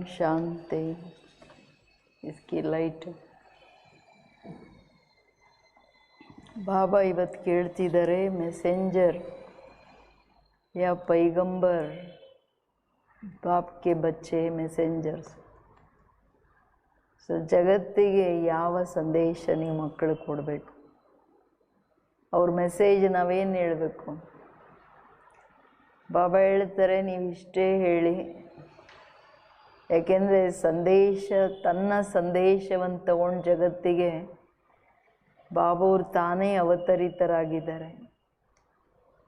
शांति। इसकी लाइट बाबा ಇವತ್ತು ಕೇಳ್ತಿದ್ದಾರೆ, मैसेंजर या पैगंबर बाप के बच्चे मैसेंजर्स। ಸೊ ಜಗತ್ತಿಗೆ ಯಾವ ಸಂದೇಶ ನೀವು ಮಕ್ಕಳು ಕೊಡಬೇಕು, ಅವ್ರ ಮೆಸೇಜ್ ನಾವೇನು ಹೇಳಬೇಕು? ಬಾಬಾ ಹೇಳ್ತಾರೆ ನೀವು ಇಷ್ಟೇ ಹೇಳಿ, ಯಾಕೆಂದರೆ ತನ್ನ ಸಂದೇಶವನ್ನು ತಗೊಂಡು ಜಗತ್ತಿಗೆ ಬಾಬಾವ್ರು ತಾನೇ ಅವತರಿತರಾಗಿದ್ದಾರೆ.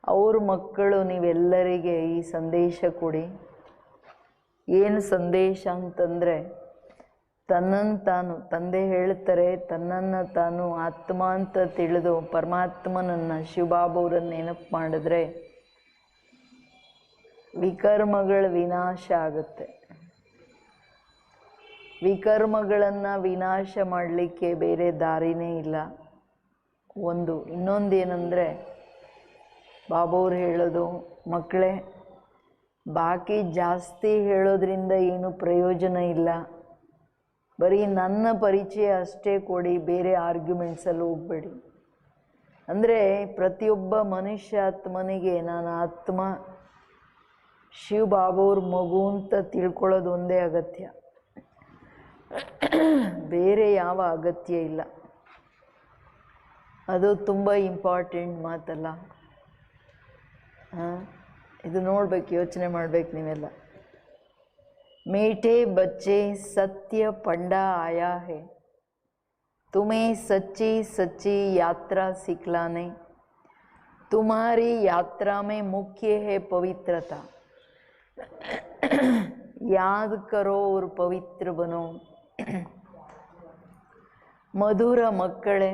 ಅವ್ರ ಮಕ್ಕಳು ನೀವೆಲ್ಲರಿಗೆ ಈ ಸಂದೇಶ ಕೊಡಿ. ಏನು ಸಂದೇಶ ಅಂತಂದರೆ, ತನ್ನನ್ನು ತಾನು, ತಂದೆ ಹೇಳ್ತಾರೆ, ತನ್ನನ್ನು ತಾನು ಆತ್ಮ ಅಂತ ತಿಳಿದು ಪರಮಾತ್ಮನನ್ನು ಶಿವಬಾಬಾವ್ರನ್ನ ನೆನಪು ಮಾಡಿದ್ರೆ ವಿಕರ್ಮಗಳ ವಿನಾಶ ಆಗುತ್ತೆ. ವಿಕರ್ಮಗಳನ್ನು ವಿನಾಶ ಮಾಡಲಿಕ್ಕೆ ಬೇರೆ ದಾರಿನೇ ಇಲ್ಲ. ಇನ್ನೊಂದೇನೆಂದರೆ, ಬಾಬಾವ್ರು ಹೇಳೋದು, ಮಕ್ಕಳೇ ಬಾಕಿ ಜಾಸ್ತಿ ಹೇಳೋದ್ರಿಂದ ಏನು ಪ್ರಯೋಜನ ಇಲ್ಲ, ಬರೀ ನನ್ನ ಪರಿಚಯ ಅಷ್ಟೇ ಕೊಡಿ, ಬೇರೆ ಆರ್ಗ್ಯುಮೆಂಟ್ಸಲ್ಲಿ ಹೋಗಬೇಡಿ. ಅಂದರೆ ಪ್ರತಿಯೊಬ್ಬ ಮನುಷ್ಯಾತ್ಮನಿಗೆ ನಾನು ಆತ್ಮ ಶಿವ ಬಾಬಾವ್ರ ಮಗು ಅಂತ ತಿಳ್ಕೊಳ್ಳೋದು ಒಂದೇ ಅಗತ್ಯ, ಬೇರೆ ಯಾವ ಅಗತ್ಯ ಇಲ್ಲ. ಅದು ತುಂಬ ಇಂಪಾರ್ಟೆಂಟ್ ಮಾತಲ್ಲ. ಇದು ನೋಡ್ಬೇಕು, ಯೋಚನೆ ಮಾಡ್ಬೇಕು ನೀವೆಲ್ಲ. मीठे बच्चे सत्य पंडा आया है, तुम्हें सच्ची सच्ची यात्रा सिखलाने। तुम्हारी यात्रा में मुख्य है पवित्रता। याद करो और पवित्र बनो। ಮಧುರ ಮಕ್ಕಳೇ,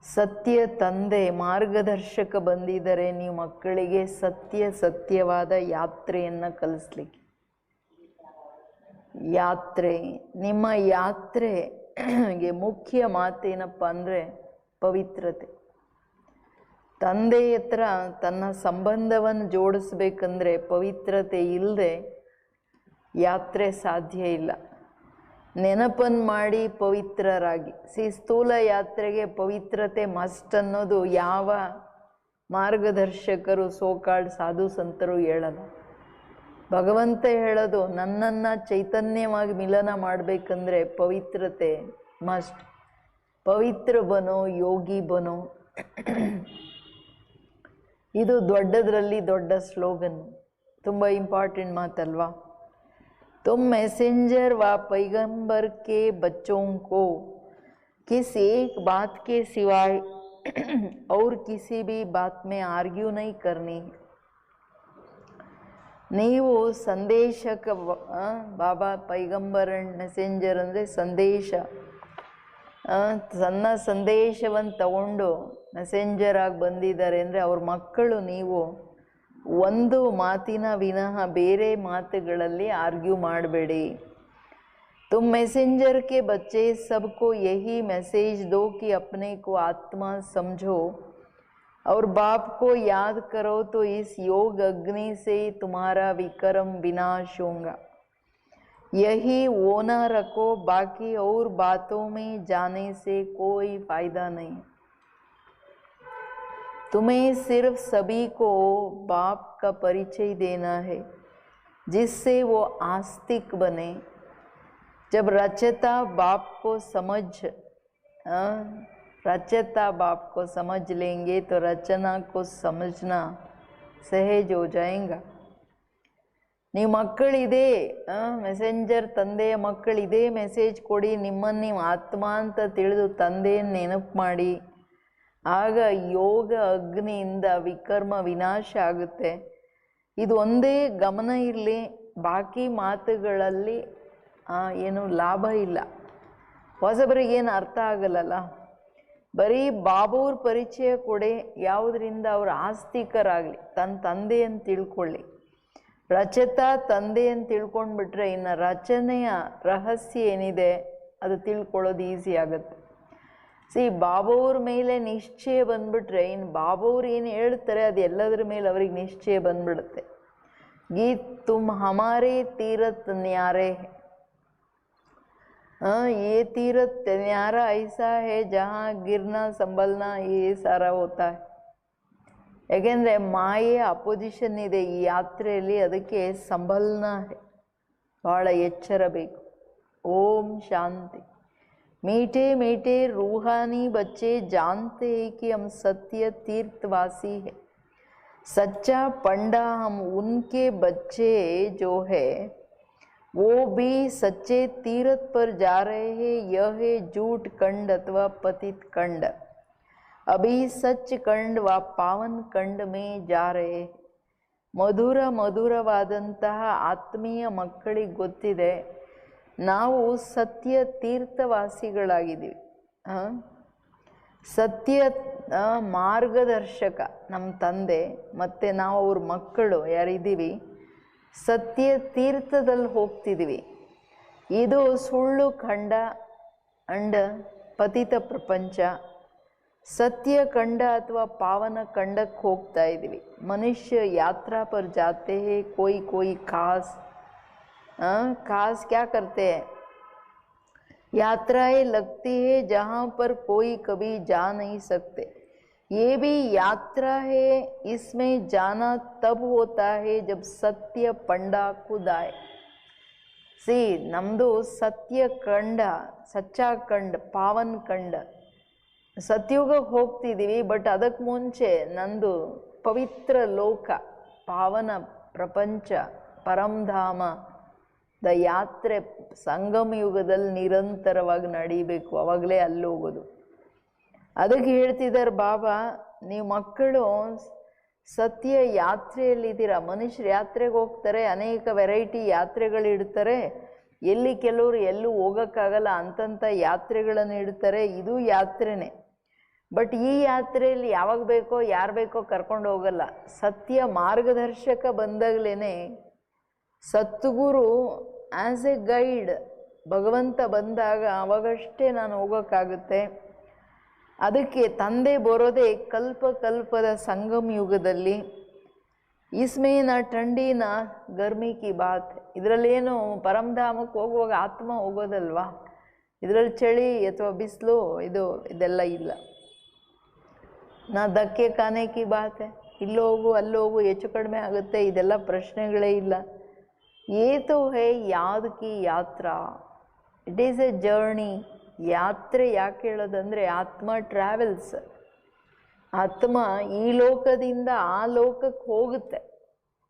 ಸತ್ಯ ತಂದೆ ಮಾರ್ಗದರ್ಶಕ ಬಂದಿದ್ದಾರೆ ನೀವು ಮಕ್ಕಳಿಗೆ ಸತ್ಯವಾದ ಯಾತ್ರೆಯನ್ನು ಕಲಿಸ್ಲಿಕ್ಕೆ. ಯಾತ್ರೆ, ನಿಮ್ಮ ಯಾತ್ರೆಗೆ ಮುಖ್ಯ ಮಾತೇನಪ್ಪ ಅಂದರೆ ಪವಿತ್ರತೆ. ತಂದೆ ಹತ್ರ ತನ್ನ ಸಂಬಂಧವನ್ನು ಜೋಡಿಸ್ಬೇಕಂದ್ರೆ ಪವಿತ್ರತೆ ಇಲ್ಲದೆ ಯಾತ್ರೆ ಸಾಧ್ಯ ಇಲ್ಲ. ನೆನಪನ್ನು ಮಾಡಿ ಪವಿತ್ರರಾಗಿ. ಸ್ಥೂಲ ಯಾತ್ರೆಗೆ ಪವಿತ್ರತೆ ಮಸ್ಟ್ ಅನ್ನೋದು ಯಾವ ಮಾರ್ಗದರ್ಶಕರು, ಸೋಕಾಲ್ಡ್ ಸಾಧು ಸಂತರು ಹೇಳಲ್ಲ. ಭಗವಂತ ಹೇಳೋದು, ನನ್ನನ್ನು ಚೈತನ್ಯವಾಗಿ ಮಿಲನ ಮಾಡಬೇಕಂದ್ರೆ ಪವಿತ್ರತೆ ಮಸ್ಟ್. ಪವಿತ್ರ ಬನೋ, ಯೋಗಿ ಬನೋ. ಇದು ದೊಡ್ಡದರಲ್ಲಿ ದೊಡ್ಡ ಸ್ಲೋಗನ್, ತುಂಬ ಇಂಪಾರ್ಟೆಂಟ್ ಮಾತಲ್ವಾ? तुम मैसेंजर व पैगंबर के बच्चों को किस एक बात के सिवाय और किसी भी बात में आर्ग्यू नहीं करनी। ನೀವು ಸಂದೇಶಕ, ಬಾಬಾ ಪೈಗಂಬರ್ ಆ್ಯಂಡ್ ಮೆಸೆಂಜರ್ ಅಂದರೆ ಸಂದೇಶ. ತನ್ನ ಸಂದೇಶವನ್ನು ತಗೊಂಡು ಮೆಸೆಂಜರ್ ಆಗಿ ಬಂದಿದ್ದಾರೆ ಅಂದರೆ ಅವ್ರ ಮಕ್ಕಳು. ನೀವು ಒಂದು ಮಾತಿನ ವಿನಃ ಬೇರೆ ಮಾತುಗಳಲ್ಲಿ ಆರ್ಗ್ಯೂ ಮಾಡಬೇಡಿ. तुम मैसेंजर के बच्चे सबको यही मैसेज दो कि अपने को आत्मा समझो और बाप को याद करो, तो इस योग अग्नि से तुम्हारा विक्रम विनाश होगा। यही वो न रखो, बाकी और बातों में जाने से कोई फायदा नहीं। तुम्हें सिर्फ सभी को बाप का परिचय देना है, जिससे वो आस्तिक बने। जब रचता बाप को समझ लेंगे तो रचना को समझना सहज हो जाएगा। ನೀವು ಮಕ್ಕಳಿದೆ, ಮೆಸೆಂಜರ್ ತಂದೆಯ ಮಕ್ಕಳಿದೆ, ಮೆಸೇಜ್ ಕೊಡಿ, ನಿಮ್ಮನ್ನು ನೀವು ಆತ್ಮ ಅಂತ ತಿಳಿದು ತಂದೆಯನ್ನು ನೆನಪು ಮಾಡಿ. ಆಗ ಯೋಗ ಅಗ್ನಿಯಿಂದ ವಿಕರ್ಮ ವಿನಾಶ ಆಗುತ್ತೆ. ಇದು ಒಂದೇ ಗಮನ ಇರಲಿ, ಬಾಕಿ ಮಾತುಗಳಲ್ಲಿ ಏನು ಲಾಭ ಇಲ್ಲ. ಹೊಸಬರಿಗೇನು ಅರ್ಥ ಆಗಲ್ಲಲ್ಲ. ಬರೀ ಬಾಬಾವ್ರ ಪರಿಚಯ ಕೊಡಿ, ಯಾವುದರಿಂದ ಅವರು ಆಸ್ತಿಕರಾಗಲಿ, ತನ್ನ ತಂದೆಯನ್ನು ತಿಳ್ಕೊಳ್ಳಿ. ರಚತಾ ತಂದೆಯನ್ನು ತಿಳ್ಕೊಂಡ್ಬಿಟ್ರೆ ಇನ್ನು ರಚನೆಯ ರಹಸ್ಯ ಏನಿದೆ ಅದು ತಿಳ್ಕೊಳ್ಳೋದು ಈಸಿ ಆಗುತ್ತೆ. ಬಾಬಾವ್ರ ಮೇಲೆ ನಿಶ್ಚಯ ಬಂದ್ಬಿಟ್ರೆ ಇನ್ನು ಬಾಬಾವ್ರು ಏನು ಹೇಳ್ತಾರೆ ಅದು ಎಲ್ಲದರ ಮೇಲೆ ಅವ್ರಿಗೆ ನಿಶ್ಚಯ ಬಂದ್ಬಿಡುತ್ತೆ. गीत तुम हमारे तीरथ न्यारे है। ये तीरथ न्यारा ऐसा है जहाँ गिरना संभलना ये सारा होता है. ಯಾಕೆಂದರೆ ಮಾಯೆ ಅಪೋಸಿಷನ್ ಇದೆ ಈ ಯಾತ್ರೆಯಲ್ಲಿ, ಅದಕ್ಕೆ ಸಂಭಲನ ಭಾಳ ಎಚ್ಚರ ಬೇಕು. ಓಂ ಶಾಂತಿ. मीठे मीठे रूहानी बच्चे जानते हैं कि हम सत्य तीर्थवासी हैं. सच्चा पंडा हम उनके बच्चे जो है वो भी सच्चे तीर्थ पर जा रहे हैं. यह है झूठ कंड अथवा पतित कंड. अभी सच कंड व पावन कंड में जा रहे हैं. ಮಧುರವಾದಂತಹ ಆತ್ಮೀಯ ಮಕ್ಕಳಿಗೆ ಗೊತ್ತಿದೆ ನಾವು ಸತ್ಯ ತೀರ್ಥವಾಸಿಗಳಾಗಿದ್ದೀವಿ. ಸತ್ಯ ಮಾರ್ಗದರ್ಶಕ ನಮ್ಮ ತಂದೆ ಮತ್ತು ನಾವು ಅವ್ರ ಮಕ್ಕಳು ಯಾರಿದ್ದೀವಿ ಸತ್ಯ ತೀರ್ಥದಲ್ಲಿ ಹೋಗ್ತಿದ್ದೀವಿ. ಇದು ಸುಳ್ಳು ಖಂಡ ಅಂಡ್ ಪತಿತ ಪ್ರಪಂಚ. सत्य कंड अथवा पावन कंडक होता है. मनुष्य यात्रा पर जाते हैं. कोई खास क्या करते हैं, यात्राएं लगती है जहाँ पर कोई कभी जा नहीं सकते. ये भी यात्रा है. इसमें जाना तब होता है जब सत्य पंडा खुद आए. सी नम्दु सत्य कंड, सच्चा कंड, पावन कंड. ಸತ್ಯುಗಕ್ಕೆ ಹೋಗ್ತಿದ್ದೀವಿ, ಬಟ್ ಅದಕ್ಕೆ ಮುಂಚೆ ನಂದು ಪವಿತ್ರ ಲೋಕ, ಪಾವನ ಪ್ರಪಂಚ, ಪರಂಧಾಮದ ಯಾತ್ರೆ ಸಂಗಮ ಯುಗದಲ್ಲಿ ನಿರಂತರವಾಗಿ ನಡೀಬೇಕು. ಅವಾಗಲೇ ಅಲ್ಲಿ ಹೋಗೋದು. ಅದಕ್ಕೆ ಹೇಳ್ತಿದ್ದಾರೆ ಬಾಬಾ, ನೀವು ಮಕ್ಕಳು ಸತ್ಯ ಯಾತ್ರೆಯಲ್ಲಿದ್ದೀರಾ. ಮನುಷ್ಯರು ಯಾತ್ರೆಗೆ ಹೋಗ್ತಾರೆ, ಅನೇಕ ವೆರೈಟಿ ಯಾತ್ರೆಗಳಿಡ್ತಾರೆ. ಎಲ್ಲಿ ಕೆಲವರು ಎಲ್ಲೂ ಹೋಗೋಕ್ಕಾಗಲ್ಲ ಅಂತಂಥ ಯಾತ್ರೆಗಳನ್ನು ಇಡ್ತಾರೆ. ಇದು ಯಾತ್ರೆನೇ. ಬಟ್ ಈ ಯಾತ್ರೆಯಲ್ಲಿ ಯಾವಾಗ ಬೇಕೋ ಯಾರು ಬೇಕೋ ಕರ್ಕೊಂಡು ಹೋಗಲ್ಲ. ಸತ್ಯ ಮಾರ್ಗದರ್ಶಕ ಬಂದಾಗಲೇ ಸದ್ಗುರು ಆ್ಯಸ್ ಎ ಗೈಡ್ ಭಗವಂತ ಬಂದಾಗ ಅವಾಗಷ್ಟೇ ನಾನು ಹೋಗೋಕ್ಕಾಗುತ್ತೆ. ಅದಕ್ಕೆ ತಂದೆ ಬರೋದೇ ಕಲ್ಪದ ಸಂಗಮ ಯುಗದಲ್ಲಿ. ಇಸ್ಮೇನ ठंडी ना गर्मी की बात. ಇದರಲ್ಲೇನು ಪರಮಧಾಮಕ್ಕೆ ಹೋಗುವಾಗ ಆತ್ಮ ಹೋಗೋದಲ್ವಾ, ಇದರಲ್ಲಿ ಚಳಿ ಅಥವಾ ಬಿಸಿಲು ಇದೆಲ್ಲ ಇಲ್ಲ. ನಾ ಧಕ್ಕೆ ಖಾನೆ ಕಿ ಬಾತ್ ಹೈ. ಇಲ್ಲೋಗು ಅಲ್ಲೋಗು ಹೆಚ್ಚು ಕಡಿಮೆ ಆಗುತ್ತೆ, ಇದೆಲ್ಲ ಪ್ರಶ್ನೆಗಳೇ ಇಲ್ಲ. ಏತೋ ಹೇ ಯಾದ್ ಕಿ ಯಾತ್ರಾ. It is A journey. ಯಾತ್ರೆ ಯಾಕೆ ಹೇಳೋದಂದರೆ ಆತ್ಮ ಟ್ರಾವೆಲ್ಸ್. ಆತ್ಮ ಈ ಲೋಕದಿಂದ ಆ ಲೋಕಕ್ಕೆ ಹೋಗುತ್ತೆ.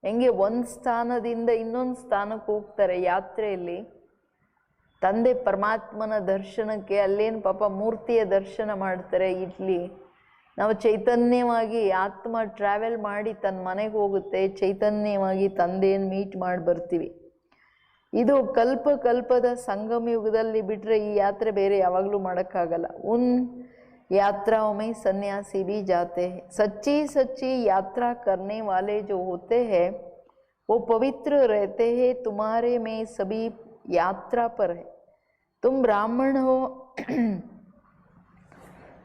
ಹೆಂಗೆ ಒಂದು ಸ್ಥಾನದಿಂದ ಇನ್ನೊಂದು ಸ್ಥಾನಕ್ಕೆ ಹೋಗ್ತಾರೆ ಯಾತ್ರೆಯಲ್ಲಿ. ತಂದೆ ಪರಮಾತ್ಮನ ದರ್ಶನಕ್ಕೆ ಅಲ್ಲೇನು ಪಾಪ ಮೂರ್ತಿಯ ದರ್ಶನ ಮಾಡ್ತಾರೆ. ಇಲ್ಲಿ ನಾವು ಚೈತನ್ಯವಾಗಿ ಆತ್ಮ ಟ್ರಾವೆಲ್ ಮಾಡಿ ತನ್ನ ಮನೆಗೆ ಹೋಗುತ್ತೆ. ಚೈತನ್ಯವಾಗಿ ತಂದೆಯನ್ನು ಮೀಟ್ ಮಾಡಿ ಬರ್ತೀವಿ. ಇದು ಕಲ್ಪದ ಸಂಗಮ ಯುಗದಲ್ಲಿ ಬಿಟ್ಟರೆ ಈ ಯಾತ್ರೆ ಬೇರೆ ಯಾವಾಗಲೂ ಮಾಡೋಕ್ಕಾಗಲ್ಲ. यात्राओं में सन्यासी भी जाते हैं. सच्ची यात्रा करने वाले जो होते हैं वो पवित्र रहते हैं. तुम्हारे में सभी यात्रा पर है. तुम ब्राह्मण हो.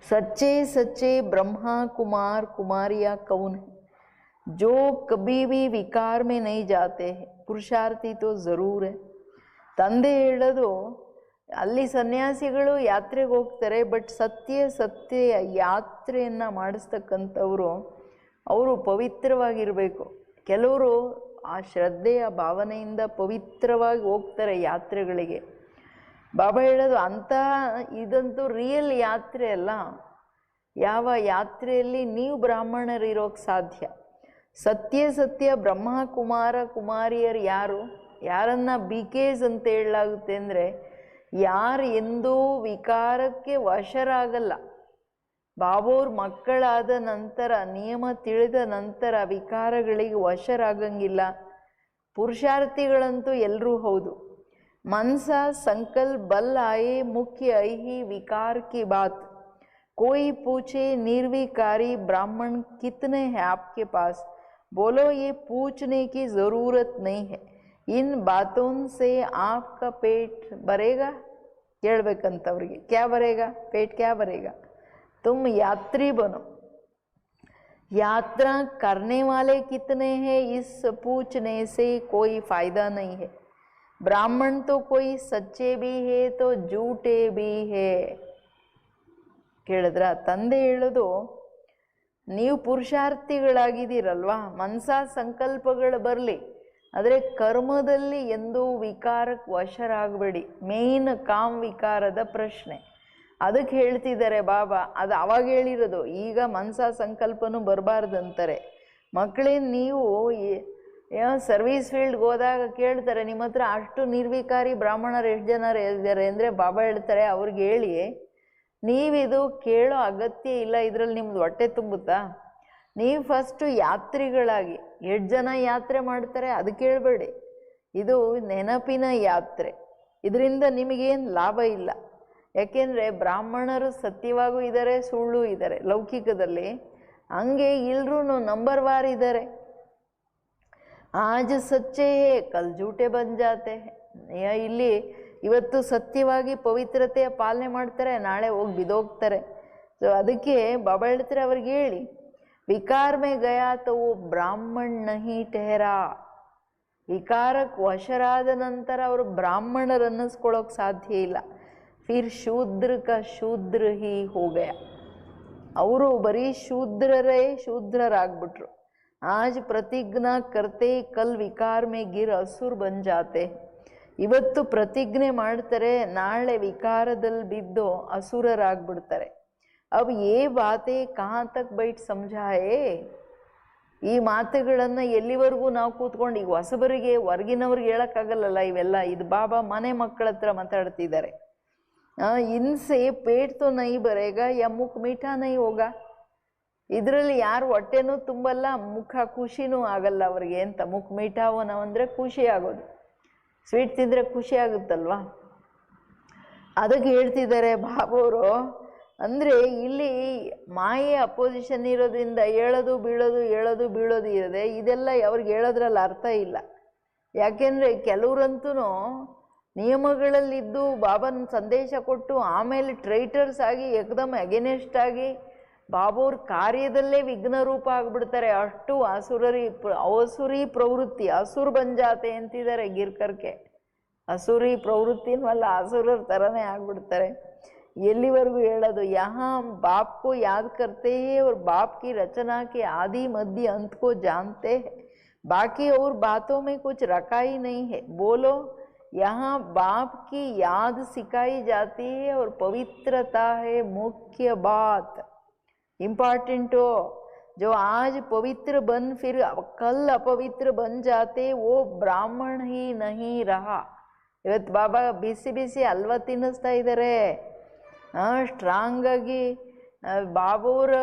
सच्चे ब्रह्मा कुमार कुमारियाँ कौन है जो कभी भी विकार में नहीं जाते हैं. पुरुषार्थी तो ज़रूर है. ತಂದೆ ಹೇಳೋದು ಅಲ್ಲಿ ಸನ್ಯಾಸಿಗಳು ಯಾತ್ರೆಗೆ ಹೋಗ್ತಾರೆ, ಬಟ್ ಸತ್ಯ ಯಾತ್ರೆಯನ್ನು ಮಾಡಿಸ್ತಕ್ಕಂಥವ್ರು ಅವರು ಪವಿತ್ರವಾಗಿರಬೇಕು. ಕೆಲವರು ಆ ಶ್ರದ್ಧೆಯ ಭಾವನೆಯಿಂದ ಪವಿತ್ರವಾಗಿ ಹೋಗ್ತಾರೆ ಯಾತ್ರೆಗಳಿಗೆ. ಬಾಬಾ ಹೇಳೋದು ಇದಂತೂ ರಿಯಲ್ ಯಾತ್ರೆ ಅಲ್ಲ. ಯಾವ ಯಾತ್ರೆಯಲ್ಲಿ ನೀವು ಬ್ರಾಹ್ಮಣರಿರೋಕ್ಕೆ ಸಾಧ್ಯ. ಸತ್ಯ ಬ್ರಹ್ಮ ಕುಮಾರ ಕುಮಾರಿಯರು ಯಾರನ್ನ ಬಿಕೇಸ್ ಅಂತ ಹೇಳಲಾಗುತ್ತೆ ಅಂದರೆ ಯಾರು ಎಂದೂ ವಿಕಾರಕ್ಕೆ ವಶರಾಗಲ್ಲ. ಬಾಬೋರ್ ಮಕ್ಕಳಾದ ನಂತರ, ನಿಯಮ ತಿಳಿದ ನಂತರ ವಿಕಾರಗಳಿಗೆ ವಶರಾಗಂಗಿಲ್ಲ. ಪುರುಷಾರ್ಥಿಗಳಂತೂ ಎಲ್ಲರೂ ಹೌದು. मनसा संकल्प बल आए मुख्य ही विकार की बात. कोई पूछे निर्विकारी ब्राह्मण कितने हैं आपके पास, बोलो ये पूछने की ज़रूरत नहीं है. इन बातों से आपका पेट भरेगा. ಕೇಳಬೇಕಂತವ್ರಿಗೆ क्या भरेगा, पेट क्या भरेगा. तुम यात्री बनो. यात्रा करने वाले कितने हैं इस पूछने से कोई फायदा नहीं है। ब्राह्मण तो कोई सच्चे भी है तो झूठे भी है। ಕೇಳಿದ್ರ? ತಂದೆ ಹೇಳೋದು, ನೀವು ಪುರುಷಾರ್ಥಿಗಳಾಗಿದ್ದೀರಲ್ವಾ, ಮನಸ ಸಂಕಲ್ಪಗಳು ಬರಲಿ, ಆದರೆ ಕರ್ಮದಲ್ಲಿ ಎಂದೂ ವಿಕಾರಕ್ಕೆ ವಶರಾಗಬೇಡಿ. ಮೇನ್ ಕಾಮ್ ವಿಕಾರದ ಪ್ರಶ್ನೆ ಅದಕ್ಕೆ ಹೇಳ್ತಿದ್ದಾರೆ ಬಾಬಾ. ಅದು ಅವಾಗ ಹೇಳಿರೋದು, ಈಗ ಮನಸ ಸಂಕಲ್ಪನೂ ಬರಬಾರ್ದಂತಾರೆ. ಮಕ್ಕಳೇ, ನೀವು ಸರ್ವಿಸ್ ಫೀಲ್ಡ್ಗೆ ಹೋದಾಗ ಕೇಳ್ತಾರೆ, ನಿಮ್ಮ ಹತ್ರ ಅಷ್ಟು ನಿರ್ವಿಕಾರಿ ಬ್ರಾಹ್ಮಣರು ಎಷ್ಟು ಜನ ಇದ್ದಾರೆ ಅಂದರೆ ಬಾಬಾ ಹೇಳ್ತಾರೆ, ಅವ್ರಿಗೆ ಹೇಳಿ, ನೀವಿದು ಕೇಳೋ ಅಗತ್ಯ ಇಲ್ಲ, ಇದರಲ್ಲಿ ನಿಮ್ದು ಹೊಟ್ಟೆ ತುಂಬುತ್ತಾ? ನೀವು ಫಸ್ಟು ಯಾತ್ರಿಗಳಾಗಿ, ಎಷ್ಟು ಜನ ಯಾತ್ರೆ ಮಾಡ್ತಾರೆ ಅದು ಕೇಳಬೇಡಿ. ಇದು ನೆನಪಿನ ಯಾತ್ರೆ. ಇದರಿಂದ ನಿಮಗೇನು ಲಾಭ ಇಲ್ಲ. ಯಾಕೆಂದರೆ ಬ್ರಾಹ್ಮಣರು ಸತ್ಯವಾಗೂ ಇದ್ದಾರೆ, ಸುಳ್ಳು ಇದ್ದಾರೆ ಲೌಕಿಕದಲ್ಲಿ. ಹಂಗೆ ಎಲ್ಲರೂ ನಂಬರ್ ವಾರ್ ಇದ್ದಾರೆ. ಆಜ್ ಸಚ್ಚೆ ಕಲ್ ಜೂಟೆ ಬನ್ ಜಾತೆ. ಇಲ್ಲಿ ಇವತ್ತು ಸತ್ಯವಾಗಿ ಪವಿತ್ರತೆಯ ಪಾಲನೆ ಮಾಡ್ತಾರೆ, ನಾಳೆ ಹೋಗಿ ಬಿದೋಗ್ತಾರೆ. ಸೊ ಅದಕ್ಕೆ ಬಾಬಾ ಹೇಳ್ತಾರೆ ಅವ್ರಿಗೆ ಹೇಳಿ, ವಿಕಾರ ಮೇ ಗಯಾ ತೋ ಬ್ರಾಹ್ಮಣ್ ನಹಿ ಟೆಹರಾ. ವಿಕಾರಕ್ಕೆ ವಶರಾದ ನಂತರ ಅವರು ಬ್ರಾಹ್ಮಣರು ಅನ್ನಿಸ್ಕೊಳ್ಳೋಕೆ ಸಾಧ್ಯ ಇಲ್ಲ. ಫಿರ್ ಶೂದ್ರ ಕ ಶೂದ್ರ ಹಿ ಹೋ ಗಯಾ. ಅವರು ಬರೀ ಶೂದ್ರರಾಗ್ಬಿಟ್ರು. ಆಜ್ ಪ್ರತಿಜ್ಞಾ ಕರ್ತೆ ಕಲ್ ವಿಕಾರ ಮೇ ಗಿರ್ ಅಸುರ್ ಬನ್ ಜಾತೆ. ಇವತ್ತು ಪ್ರತಿಜ್ಞೆ ಮಾಡ್ತಾರೆ, ನಾಳೆ ವಿಕಾರದಲ್ಲಿ ಬಿದ್ದು ಅಸುರರಾಗ್ಬಿಡ್ತಾರೆ. ಅವ್ ಏ ಬಾತೆ ಕಹಾ ತಕ್ ಬೈಟ್ ಸಮझाए. ಈ ಮಾತುಗಳನ್ನು ಎಲ್ಲಿವರೆಗೂ ನಾವು ಕೂತ್ಕೊಂಡು, ಈಗ ಹೊಸಬರಿಗೆ ಹೊರಗಿನವ್ರಿಗೆ ಹೇಳೋಕ್ಕಾಗಲ್ಲಲ್ಲ ಇವೆಲ್ಲ. ಇದು ಬಾಬಾ ಮನೆ ಮಕ್ಕಳ ಹತ್ರ ಮಾತಾಡ್ತಿದ್ದಾರೆ. ಇನ್ಸೆ ಪೇಟ್ ತೋ ನೈ ಬರೇಗಾ ಯಾ ಮುಖ ಮೀಠಾ ನೈ ಹೋಗ. ಇದರಲ್ಲಿ ಯಾರು ಹೊಟ್ಟೆನೂ ತುಂಬಲ್ಲ, ಮುಖ ಖುಷಿನೂ ಆಗಲ್ಲ ಅವ್ರಿಗೆ ಅಂತ. ಮುಖ ಮೀಠಾವನ ಅಂದರೆ ಖುಷಿ ಆಗೋದು. ಸ್ವೀಟ್ ತಿಂದರೆ ಖುಷಿ ಆಗುತ್ತಲ್ವಾ? ಅದಕ್ಕೆ ಹೇಳ್ತಿದ್ದಾರೆ ಬಾಬವರು. ಅಂದರೆ ಇಲ್ಲಿ ಮಾಯೆ ಅಪೋಸಿಷನ್ ಇರೋದ್ರಿಂದ ಹೇಳೋದು ಬೀಳೋದು ಹೇಳೋದು ಬೀಳೋದು ಇರೋದೆ. ಇದೆಲ್ಲ ಅವ್ರಿಗೆ ಹೇಳೋದ್ರಲ್ಲಿ ಅರ್ಥ ಇಲ್ಲ. ಯಾಕೆಂದರೆ ಕೆಲವರಂತೂ ನಿಯಮಗಳಲ್ಲಿದ್ದು ಬಾಬನ ಸಂದೇಶ ಕೊಟ್ಟು ಆಮೇಲೆ ಟ್ರೈಟರ್ಸ್ ಆಗಿ ಏಕದಮ್ ಅಗೇನೆಸ್ಟ್ ಆಗಿ ಬಾಬೋರ್ ಕಾರ್ಯದಲ್ಲೇ ವಿಘ್ನ ರೂಪ ಆಗಿಬಿಡ್ತಾರೆ. ಅಷ್ಟು ಅಸುರಿ ಪ್ರವೃತ್ತಿ, ಅಸುರ್ ಬಂಜಾತೆ ಅಂತಿದ್ದಾರೆ ಗಿರ್ಕರ್ಕೆ. ಅಸುರಿ ಪ್ರವೃತ್ತಿನವಲ್ಲ, ಅಸುರರ ಥರನೇ ಆಗ್ಬಿಡ್ತಾರೆ. ಎಲ್ಲಿವರೆಗೂ ಹೇಳೋದು, ಯಹಾ ಬಾಪ್ ಕೋ ಯಾದ್ ಕರ್ತೆ ಹೈ और बाप की रचना के आदि मध्य अंत को जानते हैं, बाकी और बातों में कुछ रखा ही नहीं है. बोलो, यहाँ बाप की याद सिखाई जाती है और पवित्रता है मुख्य बात. इम्पॉर्टेंट हो. जो आज पवित्र बन फिर कल अपवित्र बन जाते, वो ब्राह्मण ही नहीं रहा. ಇವತ್ತು ಬಾಬಾ ಬಿಸಿ ಬಿಸಿ ಹಲ್ವಾ ತಿನ್ನಿಸ್ತಾ ಇದ್ದಾರೆ. ಸ್ಟ್ರಾಂಗ್ ಆಗಿ ಬಾಬಾವರು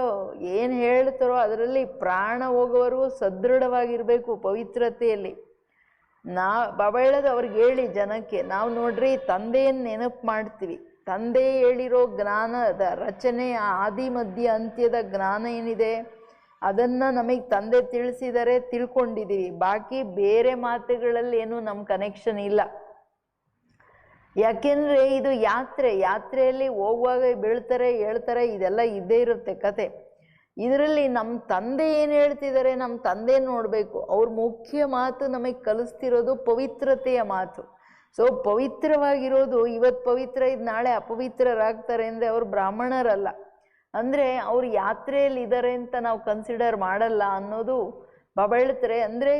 ಏನು ಹೇಳ್ತಾರೋ ಅದರಲ್ಲಿ ಪ್ರಾಣ ಹೋಗೋವರೆಗೂ ಸದೃಢವಾಗಿರಬೇಕು ಪವಿತ್ರತೆಯಲ್ಲಿ. ಬಾಬಾ ಹೇಳೋದು ಅವ್ರಿಗೆ ಹೇಳಿ ಜನಕ್ಕೆ, ನಾವು ನೋಡ್ರಿ ತಂದೆಯನ್ನು ನೆನಪು ಮಾಡ್ತೀವಿ. ತಂದೆ ಹೇಳಿರೋ ಜ್ಞಾನದ ರಚನೆ, ಆದಿ ಮಧ್ಯ ಅಂತ್ಯದ ಜ್ಞಾನ ಏನಿದೆ ಅದನ್ನು ನಮಗೆ ತಂದೆ ತಿಳಿಸಿದರೆ ತಿಳ್ಕೊಂಡಿದ್ದೀವಿ. ಬಾಕಿ ಬೇರೆ ಮಾತುಗಳಲ್ಲಿ ಏನೂ ನಮ್ಮ ಕನೆಕ್ಷನ್ ಇಲ್ಲ. ಯಾಕೆಂದರೆ ಇದು ಯಾತ್ರೆಯಲ್ಲಿ ಹೋಗುವಾಗ ಬೀಳ್ತಾರೆ ಹೇಳ್ತಾರೆ, ಇದೆಲ್ಲ ಇದ್ದೇ ಇರುತ್ತೆ ಕತೆ. ಇದರಲ್ಲಿ ನಮ್ಮ ತಂದೆ ಏನು ಹೇಳ್ತಿದ್ದಾರೆ, ನಮ್ಮ ತಂದೆ ನೋಡಬೇಕು. ಅವ್ರ ಮುಖ್ಯ ಮಾತು ನಮಗೆ ಕಲಿಸ್ತಿರೋದು ಪವಿತ್ರತೆಯ ಮಾತು. ಸೊ ಪವಿತ್ರವಾಗಿರೋದು ಇವತ್ತು ಪವಿತ್ರ ಇದು ನಾಳೆ ಅಪವಿತ್ರರಾಗ್ತಾರೆ ಅಂದರೆ ಅವರು ಬ್ರಾಹ್ಮಣರಲ್ಲ. ಅಂದರೆ ಅವ್ರು ಯಾತ್ರೆಯಲ್ಲಿ ಇದ್ದಾರೆ ಅಂತ ನಾವು ಕನ್ಸಿಡರ್ ಮಾಡಲ್ಲ ಅನ್ನೋದು ಬಾಬಾ ಹೇಳ್ತಾರೆ. ಅಂದರೆ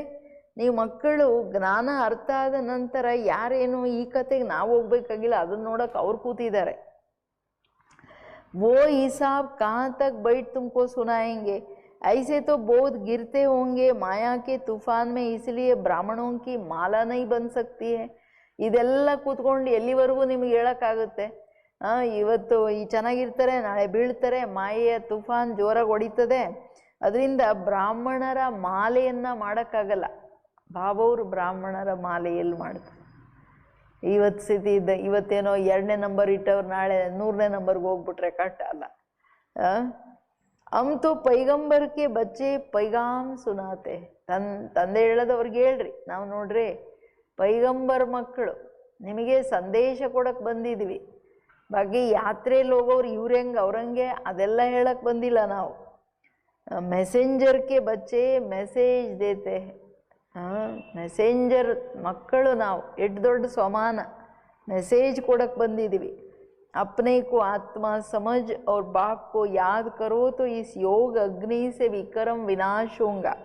ನೀವು ಮಕ್ಕಳು ಜ್ಞಾನ ಅರ್ಥ ಆದ ನಂತರ ಯಾರೇನು ಈ ಕತೆಗೆ ನಾವು ಹೋಗ್ಬೇಕಾಗಿಲ್ಲ, ಅದನ್ನ ನೋಡೋಕೆ ಅವ್ರು ಕೂತಿದ್ದಾರೆ. वो हिसाब कहाँ तक बैठ तुमको सुनाएंगे. ऐसे तो बोध गिरते होंगे माया के तूफान में, इसलिए ब्राह्मणों की माला नहीं बन सकती है. ಇದೆಲ್ಲ ಕೂತ್ಕೊಂಡು ಎಲ್ಲಿವರೆಗೂ ನಿಮಗೆ ಹೇಳೋಕ್ಕಾಗುತ್ತೆ? ಇವತ್ತು ಈ ಚೆನ್ನಾಗಿರ್ತಾರೆ, ನಾಳೆ ಬೀಳ್ತಾರೆ, ಮಾಯೆಯ ತುಫಾನ್ ಜೋರಾಗಿ ಹೊಡಿತದೆ. ಅದರಿಂದ ಬ್ರಾಹ್ಮಣರ ಮಾಲೆಯನ್ನು ಮಾಡೋಕ್ಕಾಗಲ್ಲ. ಬಾಬಾವರು ಬ್ರಾಹ್ಮಣರ ಮಾಲೆ ಎಲ್ಲಿ ಮಾಡ್ತಾರೆ? ಇವತ್ತು ಸ್ಥಿತಿ ಇದ್ದ ಇವತ್ತೇನೋ 2ನೇ ನಂಬರ್ ಇಟ್ಟವ್ರು ನಾಳೆ 100ನೇ ನಂಬರ್ಗೆ ಹೋಗ್ಬಿಟ್ರೆ ಕಷ್ಟ ಅಲ್ಲ. ಅಮ್ತು ಪೈಗಂಬರ್ಗೆ ಬಚ್ಚೆ ಪೈಗಾಮ್ ಸುನಾತೆ. ತಂದೆ ಹೇಳೋದವ್ರಿಗೆ ಹೇಳ್ರಿ, ನಾವು ನೋಡ್ರಿ ಪೈಗಂಬರ್ ಮಕ್ಕಳು, ನಿಮಗೆ ಸಂದೇಶ ಕೊಡಕ್ಕೆ ಬಂದಿದ್ವಿ. ಬಾಕಿ ಯಾತ್ರೆಯಲ್ಲಿ ಹೋಗೋರು ಇವ್ರಂಗೆ ಅವ್ರಂಗೆ ಅದೆಲ್ಲ ಹೇಳಕ್ಕೆ ಬಂದಿಲ್ಲ ನಾವು. ಮೆಸೆಂಜರ್ ಕೆ ಬಚ್ಚೆ ಮೆಸೇಜ್ ದೇತೆ ಮೆಸೆಂಜರ್ ಮಕ್ಕಳು ನಾವು ಎಷ್ಟು ದೊಡ್ಡ ಸಮಾನ मैसेज कोड़क बंदिदीवी। अपने को आत्मा समझ और बाप को याद करो तो इस योग अग्नि से विक्रम विनाश होगा,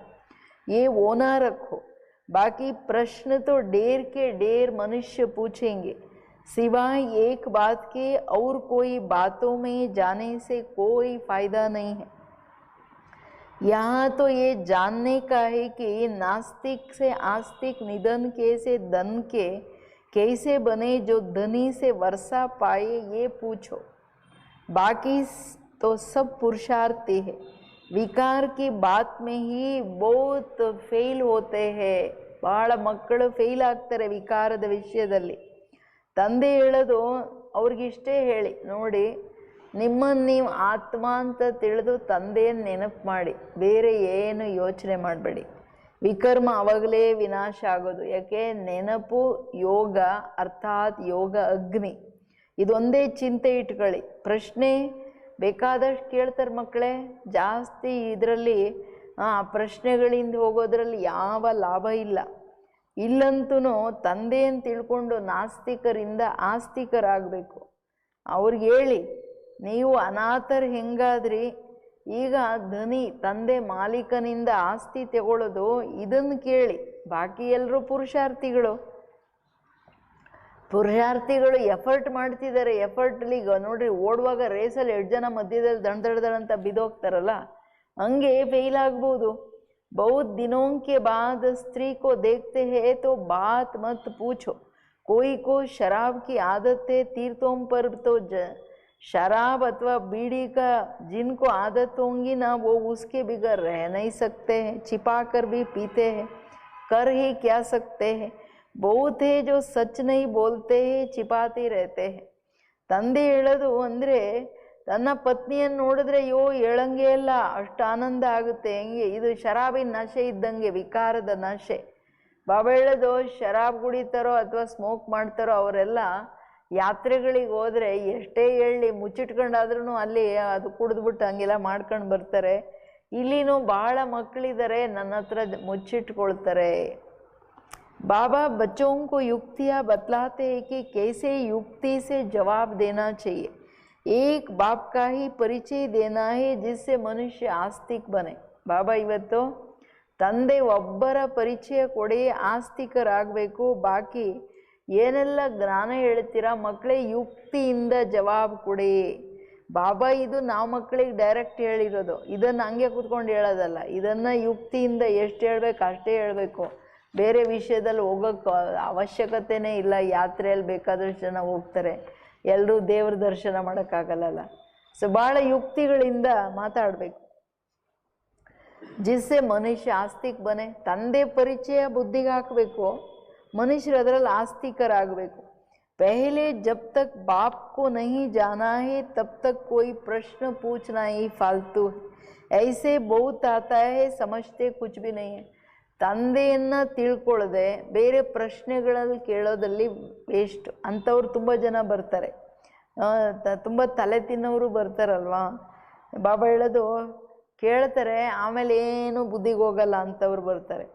ये वो ना रखो। बाकी प्रश्न तो ढेर के ढेर मनुष्य पूछेंगे, सिवाय एक बात के और कोई बातों में जाने से कोई फायदा नहीं है। यहाँ तो ये जानने का है कि नास्तिक से आस्तिक निधन कैसे धन के कैसे बने, जो धनी से वर्षा पाए ये पूछो। बाकी तो सब पुरुषार्थी है। विकार की बात में ही बहुत फेल होते हैं। ಬಹಳ ಮಕ್ಕಳು ಫೇಲ್ ಆಗ್ತಾರೆ ವಿಕಾರದ ವಿಷಯದಲ್ಲಿ. ತಂದೆ ಹೇಳೋದು ಅವ್ರಿಗಿಷ್ಟೇ ಹೇಳಿ, ನೋಡಿ ನಿಮ್ಮನ್ನು ನೀವು ಆತ್ಮ ಅಂತ ತಿಳಿದು ತಂದೆಯನ್ನು ನೆನಪು ಮಾಡಿ, ಬೇರೆ ಏನು ಯೋಚನೆ ಮಾಡಬೇಡಿ. ವಿಕರ್ಮ ಅವಾಗಲೇ ವಿನಾಶ ಆಗೋದು. ಯಾಕೆ? ನೆನಪು ಯೋಗ ಅರ್ಥಾತ್ ಯೋಗ ಅಗ್ನಿ. ಇದೊಂದೇ ಚಿಂತೆ ಇಟ್ಕೊಳ್ಳಿ. ಪ್ರಶ್ನೆ ಬೇಕಾದಷ್ಟು ಕೇಳ್ತಾರೆ ಮಕ್ಕಳೇ, ಜಾಸ್ತಿ ಇದರಲ್ಲಿ ಪ್ರಶ್ನೆಗಳಿಂದ ಹೋಗೋದ್ರಲ್ಲಿ ಯಾವ ಲಾಭ ಇಲ್ಲ. ಇಲ್ಲಂತೂ ತಂದೆಯನ್ನು ತಿಳ್ಕೊಂಡು ನಾಸ್ತಿಕರಿಂದ ಆಸ್ತಿಕರಾಗಬೇಕು. ಅವ್ರಿಗೆ ಹೇಳಿ, ನೀವು ಅನಾಥರು ಹೆಂಗಾದ್ರಿ, ಈಗ ಧನಿ ತಂದೆ ಮಾಲೀಕನಿಂದ ಆಸ್ತಿ ತಗೊಳ್ಳೋದು ಇದನ್ನು ಕೇಳಿ. ಬಾಕಿ ಎಲ್ಲರೂ ಪುರುಷಾರ್ಥಿಗಳು ಎಫರ್ಟ್ ಮಾಡ್ತಿದ್ದಾರೆ. ಎಫರ್ಟ್ಲಿ ಈಗ ನೋಡ್ರಿ, ಓಡುವಾಗ ರೇಸಲ್ಲಿ 2 ಜನ ಮಧ್ಯದಲ್ಲಿ ದಣದಳದಂತ ಬಿದ್ದೋಗ್ತಾರಲ್ಲ, ಹಂಗೆ ಫೇಲ್ ಆಗ್ಬೋದು. बहुत दिनों के बाद स्त्री को देखते हैं तो बात मत पूछो। कोई को शराब की आदत है, तीर्थों पर तो शराब अथवा बीड़ी का जिनको आदत होंगी ना, वो उसके बिगड़ रह नहीं सकते हैं, छिपा कर भी पीते हैं, कर ही क्या सकते हैं। बहुत है जो सच नहीं बोलते हैं, छिपाते रहते हैं। ತಂದೆ ಹೇಳೋದು ಅಂದರೆ, ತನ್ನ ಪತ್ನಿಯನ್ನು ನೋಡಿದ್ರೆ ಅಯ್ಯೋ ಹೇಳಂಗೆ ಇಲ್ಲ, ಅಷ್ಟು ಆನಂದ ಆಗುತ್ತೆ. ಹೆಂಗೆ ಇದು ಶರಾಬಿನ ನಶೆ ಇದ್ದಂಗೆ, ವಿಕಾರದ ನಶೆ. ಬಾಬಾ ಹೇಳೋದು, ಶರಾಬ್ ಕುಡಿತಾರೋ ಅಥವಾ ಸ್ಮೋಕ್ ಮಾಡ್ತಾರೋ ಅವರೆಲ್ಲ ಯಾತ್ರೆಗಳಿಗೆ ಹೋದರೆ ಎಷ್ಟೇ ಹೇಳಿ ಮುಚ್ಚಿಟ್ಕೊಂಡಾದ್ರೂ ಅಲ್ಲಿ ಅದು ಕುಡಿದ್ಬಿಟ್ಟು ಹಂಗೆಲ್ಲ ಮಾಡ್ಕೊಂಡು ಬರ್ತಾರೆ. ಇಲ್ಲಿನೂ ಭಾಳ ಮಕ್ಕಳಿದ್ದಾರೆ ನನ್ನ ಹತ್ರ ಮುಚ್ಚಿಟ್ಕೊಳ್ತಾರೆ. बाबा बच्चों को युक्तियाँ बतलाते हैं कि कैसे युक्ति से जवाब देना चाहिए। एक बाप का ही परिचय देना है जिससे मनुष्य आस्तिक बने। बाबा ಇವತ್ತು ತಂದೆ ಒಬ್ಬರ ಪರಿಚಯ ಕೊಡಿ, ಆಸ್ತಿಕರಾಗಬೇಕು. ಬಾಕಿ ಏನೆಲ್ಲ ಜ್ಞಾನ ಹೇಳ್ತೀರಾ ಮಕ್ಕಳೇ, ಯುಕ್ತಿಯಿಂದ ಜವಾಬ್ ಕೊಡಿ. ಬಾಬಾ ಇದು ನಾವು ಮಕ್ಕಳಿಗೆ ಡೈರೆಕ್ಟ್ ಹೇಳಿರೋದು, ಇದನ್ನು ಹಂಗೆ ಕೂತ್ಕೊಂಡು ಹೇಳೋದಲ್ಲ. ಇದನ್ನು ಯುಕ್ತಿಯಿಂದ ಎಷ್ಟು ಹೇಳ್ಬೇಕು ಅಷ್ಟೇ ಹೇಳಬೇಕು. ಬೇರೆ ವಿಷಯದಲ್ಲಿ ಹೋಗೋಕ್ಕೆ ಅವಶ್ಯಕತೆನೇ ಇಲ್ಲ. ಯಾತ್ರೆಯಲ್ಲಿ ಬೇಕಾದಷ್ಟು ಜನ ಹೋಗ್ತಾರೆ, ಎಲ್ಲರೂ ದೇವ್ರ ದರ್ಶನ ಮಾಡೋಕ್ಕಾಗಲ್ಲ. ಸೊ ಭಾಳ ಯುಕ್ತಿಗಳಿಂದ ಮಾತಾಡಬೇಕು. ಜಿಸ್ಸೆ ಮನುಷ್ಯ ಆಸ್ತಿಕ್ ಬನೆ. ತಂದೆ ಪರಿಚಯ ಬುದ್ಧಿಗೆ ಹಾಕಬೇಕು, ಮನುಷ್ಯರು ಅದರಲ್ಲಿ ಆಸ್ತಿಕರಾಗಬೇಕು. पहले जब तक बाप को नहीं जाना है तब तक कोई प्रश्न पूछना ही फालतू है। ऐसे बहुत आता है, समझते कुछ भी नहीं है. ತಂದೆಯನ್ನು ತಿಳ್ಕೊಳ್ಳದೆ ಬೇರೆ ಪ್ರಶ್ನೆಗಳಲ್ಲಿ ಕೇಳೋದಲ್ಲಿ ವೇಸ್ಟ್. ಅಂಥವ್ರು ತುಂಬ ಜನ ಬರ್ತಾರೆ, ತುಂಬ ತಲೆ ತಿನ್ನೋರು ಬರ್ತಾರಲ್ವಾ. ಬಾಬಾ ಹೇಳೋದು ಕೇಳ್ತಾರೆ, ಆಮೇಲೆ ಏನು ಬುದ್ಧಿಗೆ ಹೋಗಲ್ಲ ಅಂಥವ್ರು ಬರ್ತಾರೆ.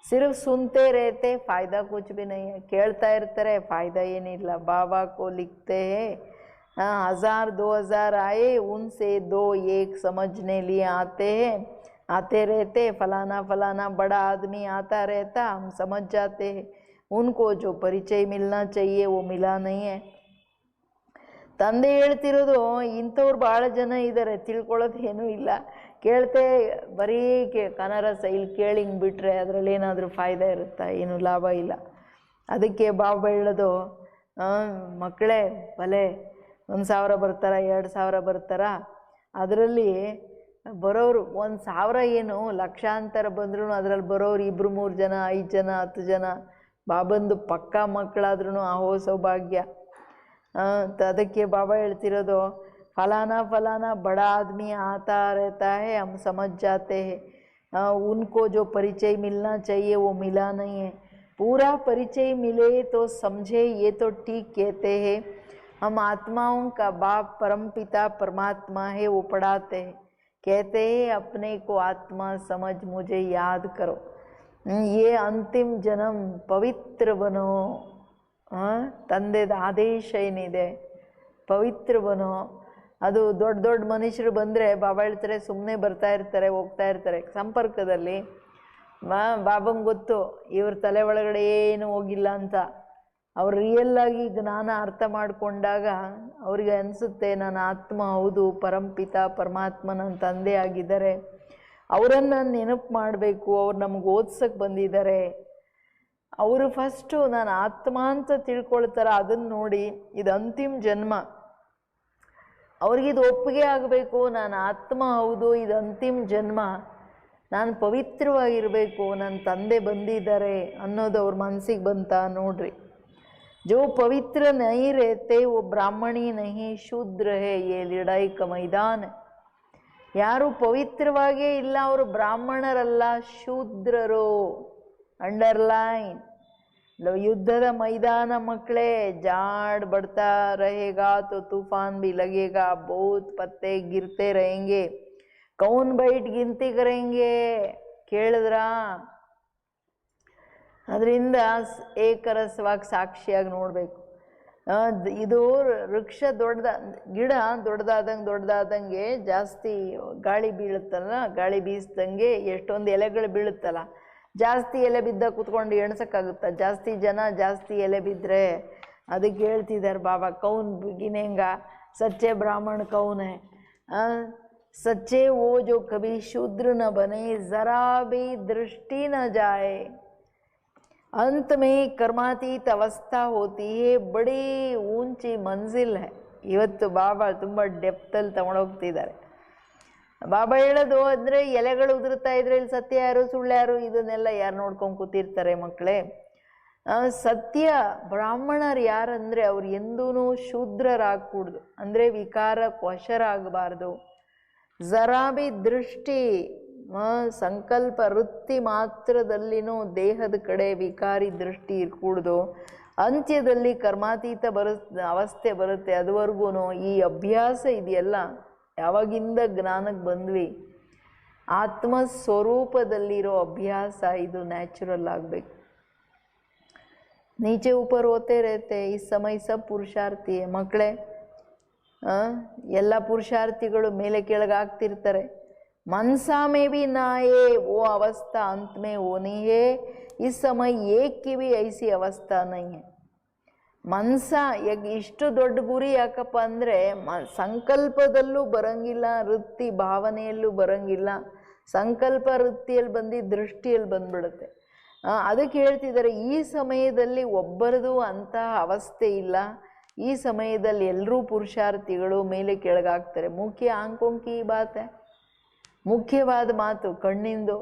ಸಿರ್ಫ್ ಸುನ್ತೆ ರೇತೆ ಫಾಯ್ದಾ ಕುಚ್ ಭಿ ನಹೀ ಹೈ. ಕೇಳ್ತಾ ಇರ್ತಾರೆ, ಫಾಯ್ದಾ ಏನಿಲ್ಲ. ಬಾಬಾ ಕೋ ಲಿಖ್ತೆ ಹೈ 1000-2000 आए, उनसे 2-1 समझने लिए आते रहते. फलाना फलाना बड़ा आदमी आता रहता, हम समझ जाते हैं. उनको जो परिचय मिलना चाहिए वो मिला नहीं है. ತಂದೆ ಹೇಳ್ತಿರೋದು, ಇಂಥವ್ರು ಭಾಳ ಜನ ಇದ್ದಾರೆ, ತಿಳ್ಕೊಳ್ಳೋದು ಏನೂ ಇಲ್ಲ. ಕೇಳ್ತೆ ಬರೀ ಕನ್ನಡ ಇಲ್ಲಿ ಕೇಳಿ ಹಿಂಗೆ ಬಿಟ್ಟರೆ ಅದರಲ್ಲಿ ಏನಾದರೂ ಫಾಯ್ದೆ ಇರುತ್ತಾ? ಏನೂ ಲಾಭ ಇಲ್ಲ. ಅದಕ್ಕೆ ಬಾಬಾ ಹೇಳೋದು, ಮಕ್ಕಳೇ ಭಲೆ 1000 ಬರ್ತಾರ, 2000 ಬರ್ತಾರ, ಅದರಲ್ಲಿ ಬರೋರು 1000 ಏನು ಲಕ್ಷಾಂತರ ಬಂದ್ರೂ ಅದರಲ್ಲಿ ಬರೋರು 2-3 ಜನ, 5 ಜನ, 10 ಜನ ಬಾಬಂದು ಪಕ್ಕಾ ಮಕ್ಕಳಾದ್ರೂ ಆಹೋ ಸೌಭಾಗ್ಯ. ಅದಕ್ಕೆ ಬಾಬಾ ಹೇಳ್ತಿರೋದು, फलाना फलाना बड़ा आदमी आता रहता है, हम समझ जाते हैं. उनको जो परिचय मिलना चाहिए वो मिला नहीं है. पूरा परिचय मिले तो समझे, ये तो ठीक कहते हैं. हम आत्माओं का बाप परमपिता परमात्मा है, वो पढ़ाते हैं. कहते हैं अपने को आत्मा समझ मुझे याद करो, ये अंतिम जन्म ಪವಿತ್ರ ಬನೋ, ತಂದೆದ ಆದೇಶ ಏನಿದೆ ಪವಿತ್ರ ಬನೋ. ಅದು ದೊಡ್ಡ ದೊಡ್ಡ ಮನುಷ್ಯರು ಬಂದರೆ ಬಾಬಾ ಹೇಳ್ತಾರೆ ಸುಮ್ಮನೆ ಬರ್ತಾ ಇರ್ತಾರೆ ಹೋಗ್ತಾ ಇರ್ತಾರೆ ಸಂಪರ್ಕದಲ್ಲಿ. ಬಾಬಂಗೆ ಗೊತ್ತು ಇವ್ರ ತಲೆ ಒಳಗಡೆ ಏನು ಹೋಗಿಲ್ಲ ಅಂತ. ಅವ್ರು ರಿಯಲ್ಲಾಗಿ ಜ್ಞಾನ ಅರ್ಥ ಮಾಡಿಕೊಂಡಾಗ ಅವ್ರಿಗೆ ಅನಿಸುತ್ತೆ ನನ್ನ ಆತ್ಮ ಹೌದು, ಪರಂಪಿತ ಪರಮಾತ್ಮ ನನ್ನ ತಂದೆ ಆಗಿದ್ದಾರೆ, ಅವರನ್ನು ನೆನಪು ಮಾಡಬೇಕು, ಅವ್ರು ನಮ್ಗೆ ಓದ್ಸಕ್ಕೆ ಬಂದಿದ್ದಾರೆ. ಅವರು ಫಸ್ಟು ನಾನು ಆತ್ಮ ಅಂತ ತಿಳ್ಕೊಳ್ತಾರೆ. ಅದನ್ನು ನೋಡಿ ಇದು ಅಂತಿಮ ಜನ್ಮ, ಅವ್ರಿಗಿದು ಒಪ್ಪಿಗೆ ಆಗಬೇಕು, ನಾನು ಆತ್ಮ ಹೌದು, ಇದು ಅಂತಿಮ ಜನ್ಮ, ನಾನು ಪವಿತ್ರವಾಗಿರಬೇಕು, ನನ್ನ ತಂದೆ ಬಂದಿದ್ದಾರೆ ಅನ್ನೋದು ಅವ್ರ ಮನಸ್ಸಿಗೆ ಬಂತ ನೋಡ್ರಿ. जो पवित्र नहीं रहते वो ब्राह्मणी नहीं शूद्र है, ये लड़ाई का मैदान है. ಯಾರು ಪವಿತ್ರವಾಗೇ ಇಲ್ಲ ಅವರು ಬ್ರಾಹ್ಮಣರಲ್ಲ, ಶೂದ್ರರು. ಅಂಡರ್ಲೈನ್. ಯುದ್ಧದ ಮೈದಾನ ಮಕ್ಕಳೇ, ಜಾಡ್ ಬಡ್ತಾ रहेगा तो तूफान भी लगेगा, बहुत पत्ते गिरते रहेंगे, कौन बैठ ಗಿನತಿ करेंगे. ಕೇಳಿದ್ರಾ? ಅದರಿಂದ ಏಕರಸವಾಗಿ ಸಾಕ್ಷಿಯಾಗಿ ನೋಡಬೇಕು. ಇದು ವೃಕ್ಷ ಗಿಡ ದೊಡ್ಡದಾದಂಗೆ ಜಾಸ್ತಿ ಗಾಳಿ ಬೀಳುತ್ತಲ್ಲ, ಗಾಳಿ ಬೀಸ್ದಂಗೆ ಎಷ್ಟೊಂದು ಎಲೆಗಳು ಬೀಳುತ್ತಲ್ಲ, ಜಾಸ್ತಿ ಎಲೆ ಬಿದ್ದ ಕೂತ್ಕೊಂಡು ಎಣ್ಸೋಕ್ಕಾಗುತ್ತಾ? ಜಾಸ್ತಿ ಜನ ಜಾಸ್ತಿ ಎಲೆ ಬಿದ್ದರೆ. ಅದಕ್ಕೆ ಹೇಳ್ತಿದ್ದಾರೆ ಬಾಬಾ, ಕೌನ್ ಗಿನೇಂಗ, ಸಚ್ಚೆ ಬ್ರಾಹ್ಮಣ ಕೌನ್ ಹೈ, सच्चे वो जो कभी शूद्र न बने, जरा भी दृष्टि न जाए. अंत में कर्मातीत अवस्था होती है, बड़ी ऊंची मंजिल है. ಇವತ್ತು ಬಾಬಾ ತುಂಬ ಡೆಪ್ತಲ್ಲಿ ತಗೊಂಡೋಗ್ತಿದ್ದಾರೆ. ಬಾಬಾ ಹೇಳೋದು ಅಂದರೆ ಎಲೆಗಳು ಉದುರ್ತಾ ಇದ್ರೆ ಇಲ್ಲಿ ಸತ್ಯ ಯಾರು ಸುಳ್ಳು ಯಾರು ಇದನ್ನೆಲ್ಲ ಯಾರು ನೋಡ್ಕೊಂಡು ಕೂತಿರ್ತಾರೆ ಮಕ್ಕಳೇ. ಸತ್ಯ ಬ್ರಾಹ್ಮಣರು ಯಾರಂದರೆ ಅವ್ರು ಎಂದೂ ಶೂದ್ರರಾಗಕೂಡ್ದು, ಅಂದರೆ ವಿಕಾರಕ್ಕೆ ವಶರಾಗಬಾರ್ದು. ಜರಾ ಬಿ ದೃಷ್ಟಿ, ಸಂಕಲ್ಪ ವೃತ್ತಿ ಮಾತ್ರದಲ್ಲಿನೂ ದೇಹದ ಕಡೆ ವಿಕಾರಿ ದೃಷ್ಟಿ ಇರ್ಕೂಡ್ದು. ಅಂತ್ಯದಲ್ಲಿ ಕರ್ಮಾತೀತ ಅವಸ್ಥೆ ಬರುತ್ತೆ. ಅದುವರೆಗೂ ಈ ಅಭ್ಯಾಸ ಇದೆಯಲ್ಲ, ಯಾವಾಗಿಂದ ಜ್ಞಾನಕ್ಕೆ ಬಂದ್ವಿ, ಆತ್ಮ ಸ್ವರೂಪದಲ್ಲಿರೋ ಅಭ್ಯಾಸ ಇದು ನ್ಯಾಚುರಲ್ ಆಗಬೇಕು. नीचे ऊपर होते रहते, इस समय सब पुरुषार्थी है ಮಕ್ಕಳೇ. ಎಲ್ಲ ಪುರುಷಾರ್ಥಿಗಳು ಮೇಲೆ ಕೆಳಗಾಗ್ತಿರ್ತಾರೆ. मनसा में भी ना ये वो अवस्था अंत में होनी है. इस समय एक की भी ऐसी अवस्था नहीं है. ಮನಸ ಇಷ್ಟು ದೊಡ್ಡ ಗುರಿ ಯಾಕಪ್ಪ ಅಂದರೆ ಸಂಕಲ್ಪದಲ್ಲೂ ಬರಂಗಿಲ್ಲ, ವೃತ್ತಿ ಭಾವನೆಯಲ್ಲೂ ಬರಂಗಿಲ್ಲ. ಸಂಕಲ್ಪ ವೃತ್ತಿಯಲ್ಲಿ ಬಂದು ದೃಷ್ಟಿಯಲ್ಲಿ ಬಂದ್ಬಿಡುತ್ತೆ. ಅದಕ್ಕೆ ಹೇಳ್ತಿದ್ದಾರೆ ಈ ಸಮಯದಲ್ಲಿ ಒಬ್ಬರದು ಅಂತಹ ಅವಸ್ಥೆ ಇಲ್ಲ. ಈ ಸಮಯದಲ್ಲಿ ಎಲ್ಲರೂ ಪುರುಷಾರ್ಥಿಗಳು ಮೇಲೆ ಕೆಳಗಾಗ್ತಾರೆ. ಮುಖ್ಯ ಆಂಕೋಂಕಿ ಬಾತೆ, ಮುಖ್ಯವಾದ ಮಾತು ಕಣ್ಣಿಂದು.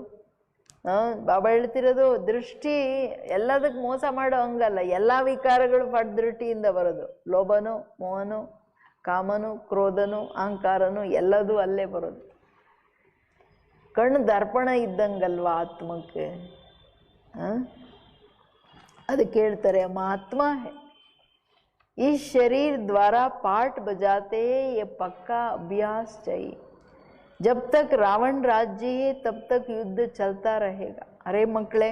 ಬಾಬಾ ಹೇಳ್ತಿರೋದು ದೃಷ್ಟಿ ಎಲ್ಲದಕ್ಕೆ ಮೋಸ ಮಾಡೋ ಹಂಗಲ್ಲ. ಎಲ್ಲ ವಿಕಾರಗಳು ಫಟ್ ದೃಷ್ಟಿಯಿಂದ ಬರೋದು. ಲೋಭನು, ಮೋಹನು, ಕಾಮನು, ಕ್ರೋಧನು, ಅಹಂಕಾರನು ಎಲ್ಲದೂ ಅಲ್ಲೇ ಬರೋದು. ಕಣ್ಣು ದರ್ಪಣ ಇದ್ದಂಗಲ್ವಾ ಆತ್ಮಕ್ಕೆ. ಅದಕ್ಕೆ ಹೇಳ್ತಾರೆ महात्मा है, इस शरीर द्वारा पाठ बजाते ये पक्का अभ्यास चाहिए. जब तक रावण राज्य है तब तक युद्ध चलता रहेगा. ಅರೆ ಮಕ್ಕಳೇ,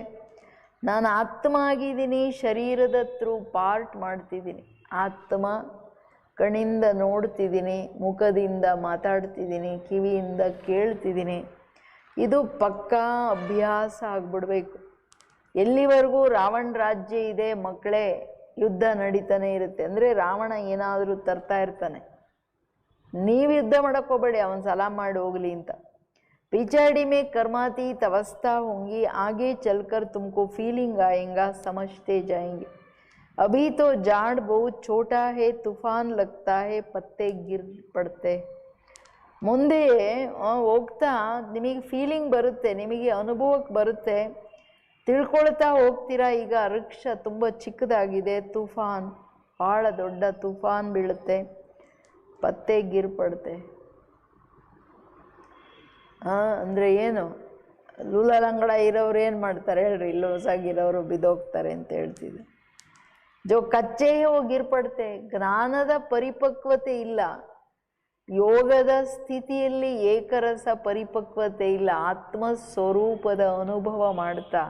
ನಾನು ಆತ್ಮ ಆಗಿದ್ದೀನಿ, ಶರೀರದ ಥ್ರೂ ಪಾರ್ಟ್ ಮಾಡ್ತಿದ್ದೀನಿ. ಆತ್ಮ ಕಣ್ಣಿಂದ ನೋಡ್ತಿದ್ದೀನಿ, ಮುಖದಿಂದ ಮಾತಾಡ್ತಿದ್ದೀನಿ, ಕಿವಿಯಿಂದ ಕೇಳ್ತಿದ್ದೀನಿ. ಇದು ಪಕ್ಕಾ ಅಭ್ಯಾಸ ಆಗಿಬಿಡ್ಬೇಕು. ಎಲ್ಲಿವರೆಗೂ ರಾವಣ ರಾಜ್ಯ ಇದೆ ಮಕ್ಕಳೇ, ಯುದ್ಧ ನಡೀತಾನೆ ಇರುತ್ತೆ. ಅಂದರೆ ರಾವಣ ಏನಾದರೂ ತರ್ತಾ ಇರ್ತಾನೆ, ನೀವು ಯುದ್ಧ ಮಾಡೋಕ್ಕೆ ಹೋಗಬೇಡಿ, ಅವನು ಸಲಾಮ್ ಮಾಡಿ ಹೋಗಲಿ ಅಂತ. पिछाड़ी में कर्मातीत अवस्था होंगी, आगे चलकर तुमको फीलिंग आएगा, समझते जाएंगे. अभी तो झाड़ बहुत छोटा है, तूफान लगता है, पत्ते गिर पड़ते. ಮುಂದೆ ಹೋಗ್ತಾ ನಿಮಗೆ ಫೀಲಿಂಗ್ ಬರುತ್ತೆ, ನಿಮಗೆ ಅನುಭವಕ್ಕೆ ಬರುತ್ತೆ, ತಿಳ್ಕೊಳ್ತಾ ಹೋಗ್ತೀರಾ. ಈಗ ವೃಕ್ಷ ತುಂಬ ಚಿಕ್ಕದಾಗಿದೆ, ತೂಫಾನ್ ಭಾಳ ದೊಡ್ಡ ತೂಫಾನ್ ಬೀಳುತ್ತೆ, ಪತ್ತೆ ಗಿರ್ಪಡುತ್ತೆ. ಅಂದರೆ ಏನು, ಲೂಲಂಗಡ ಇರೋರು ಏನು ಮಾಡ್ತಾರೆ ಹೇಳ್ರಿ, ಲೂಸಾಗಿರೋರು ಬಿದ್ದೋಗ್ತಾರೆ ಅಂತ ಹೇಳ್ತಿದ್ದೆ. ಜೋ ಕಚ್ಚೆ ಹೋಗಿರ್ಪಡುತ್ತೆ. ಜ್ಞಾನದ ಪರಿಪಕ್ವತೆ ಇಲ್ಲ, ಯೋಗದ ಸ್ಥಿತಿಯಲ್ಲಿ ಏಕರಸ ಪರಿಪಕ್ವತೆ ಇಲ್ಲ, ಆತ್ಮ ಸ್ವರೂಪದ ಅನುಭವ ಮಾಡ್ತಾ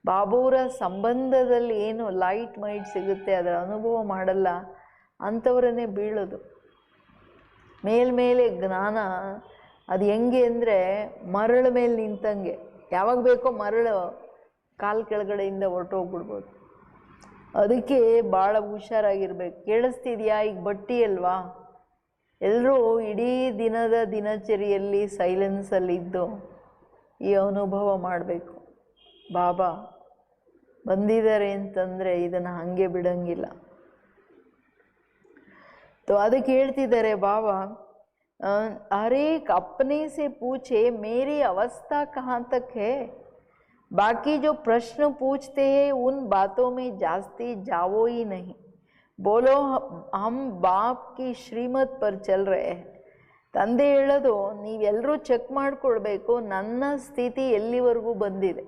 ಬಾಬುರ ಸಂಬಂಧದಲ್ಲಿ ಏನು ಲೈಟ್ ಮೈಟ್ ಸಿಗುತ್ತೆ ಅದರ ಅನುಭವ ಮಾಡಲ್ಲ ಅಂಥವ್ರನ್ನೇ ಬೀಳೋದು. ಮೇಲ್ಮೇಲೆ ಜ್ಞಾನ ಅದು ಹೆಂಗೆ ಅಂದರೆ ಮರಳ ಮೇಲೆ ನಿಂತಂಗೆ, ಯಾವಾಗ ಬೇಕೋ ಮರಳು ಕಾಲು ಕೆಳಗಡೆಯಿಂದ ಹೊರಟೋಗ್ಬಿಡ್ಬೋದು. ಅದಕ್ಕೆ ಭಾಳ ಹುಷಾರಾಗಿರ್ಬೇಕು. ಕೇಳಿಸ್ತಿದೆಯಾ? ಈಗ ಬಟ್ಟಿ ಅಲ್ವಾ, ಎಲ್ಲರೂ ಇಡೀ ದಿನದ ದಿನಚರಿಯಲ್ಲಿ ಸೈಲೆನ್ಸಲ್ಲಿದ್ದು ಈ ಅನುಭವ ಮಾಡಬೇಕು. ಬಾಬಾ ಬಂದಿದ್ದಾರೆ ಅಂತಂದರೆ ಇದನ್ನು ಹಾಗೆ ಬಿಡಂಗಿಲ್ಲ. ಅದಕ್ಕೆ ಹೇಳ್ತಿದ್ದಾರೆ ಬಾಬಾ, हरेक अपने से पूछे मेरी अवस्था कहाँ तक है, बाकी जो प्रश्न पूछते हैं उन बातों में जास्ती जाओ ही नहीं, बोलो हम बाप की ಶ್ರೀಮತ್ पर चल रहे हैं. ತಂದೆ ಹೇಳೋದು ನೀವೆಲ್ಲರೂ ಚೆಕ್ ಮಾಡಿಕೊಳ್ಬೇಕು ನನ್ನ ಸ್ಥಿತಿ ಎಲ್ಲಿವರೆಗೂ ಬಂದಿದೆ.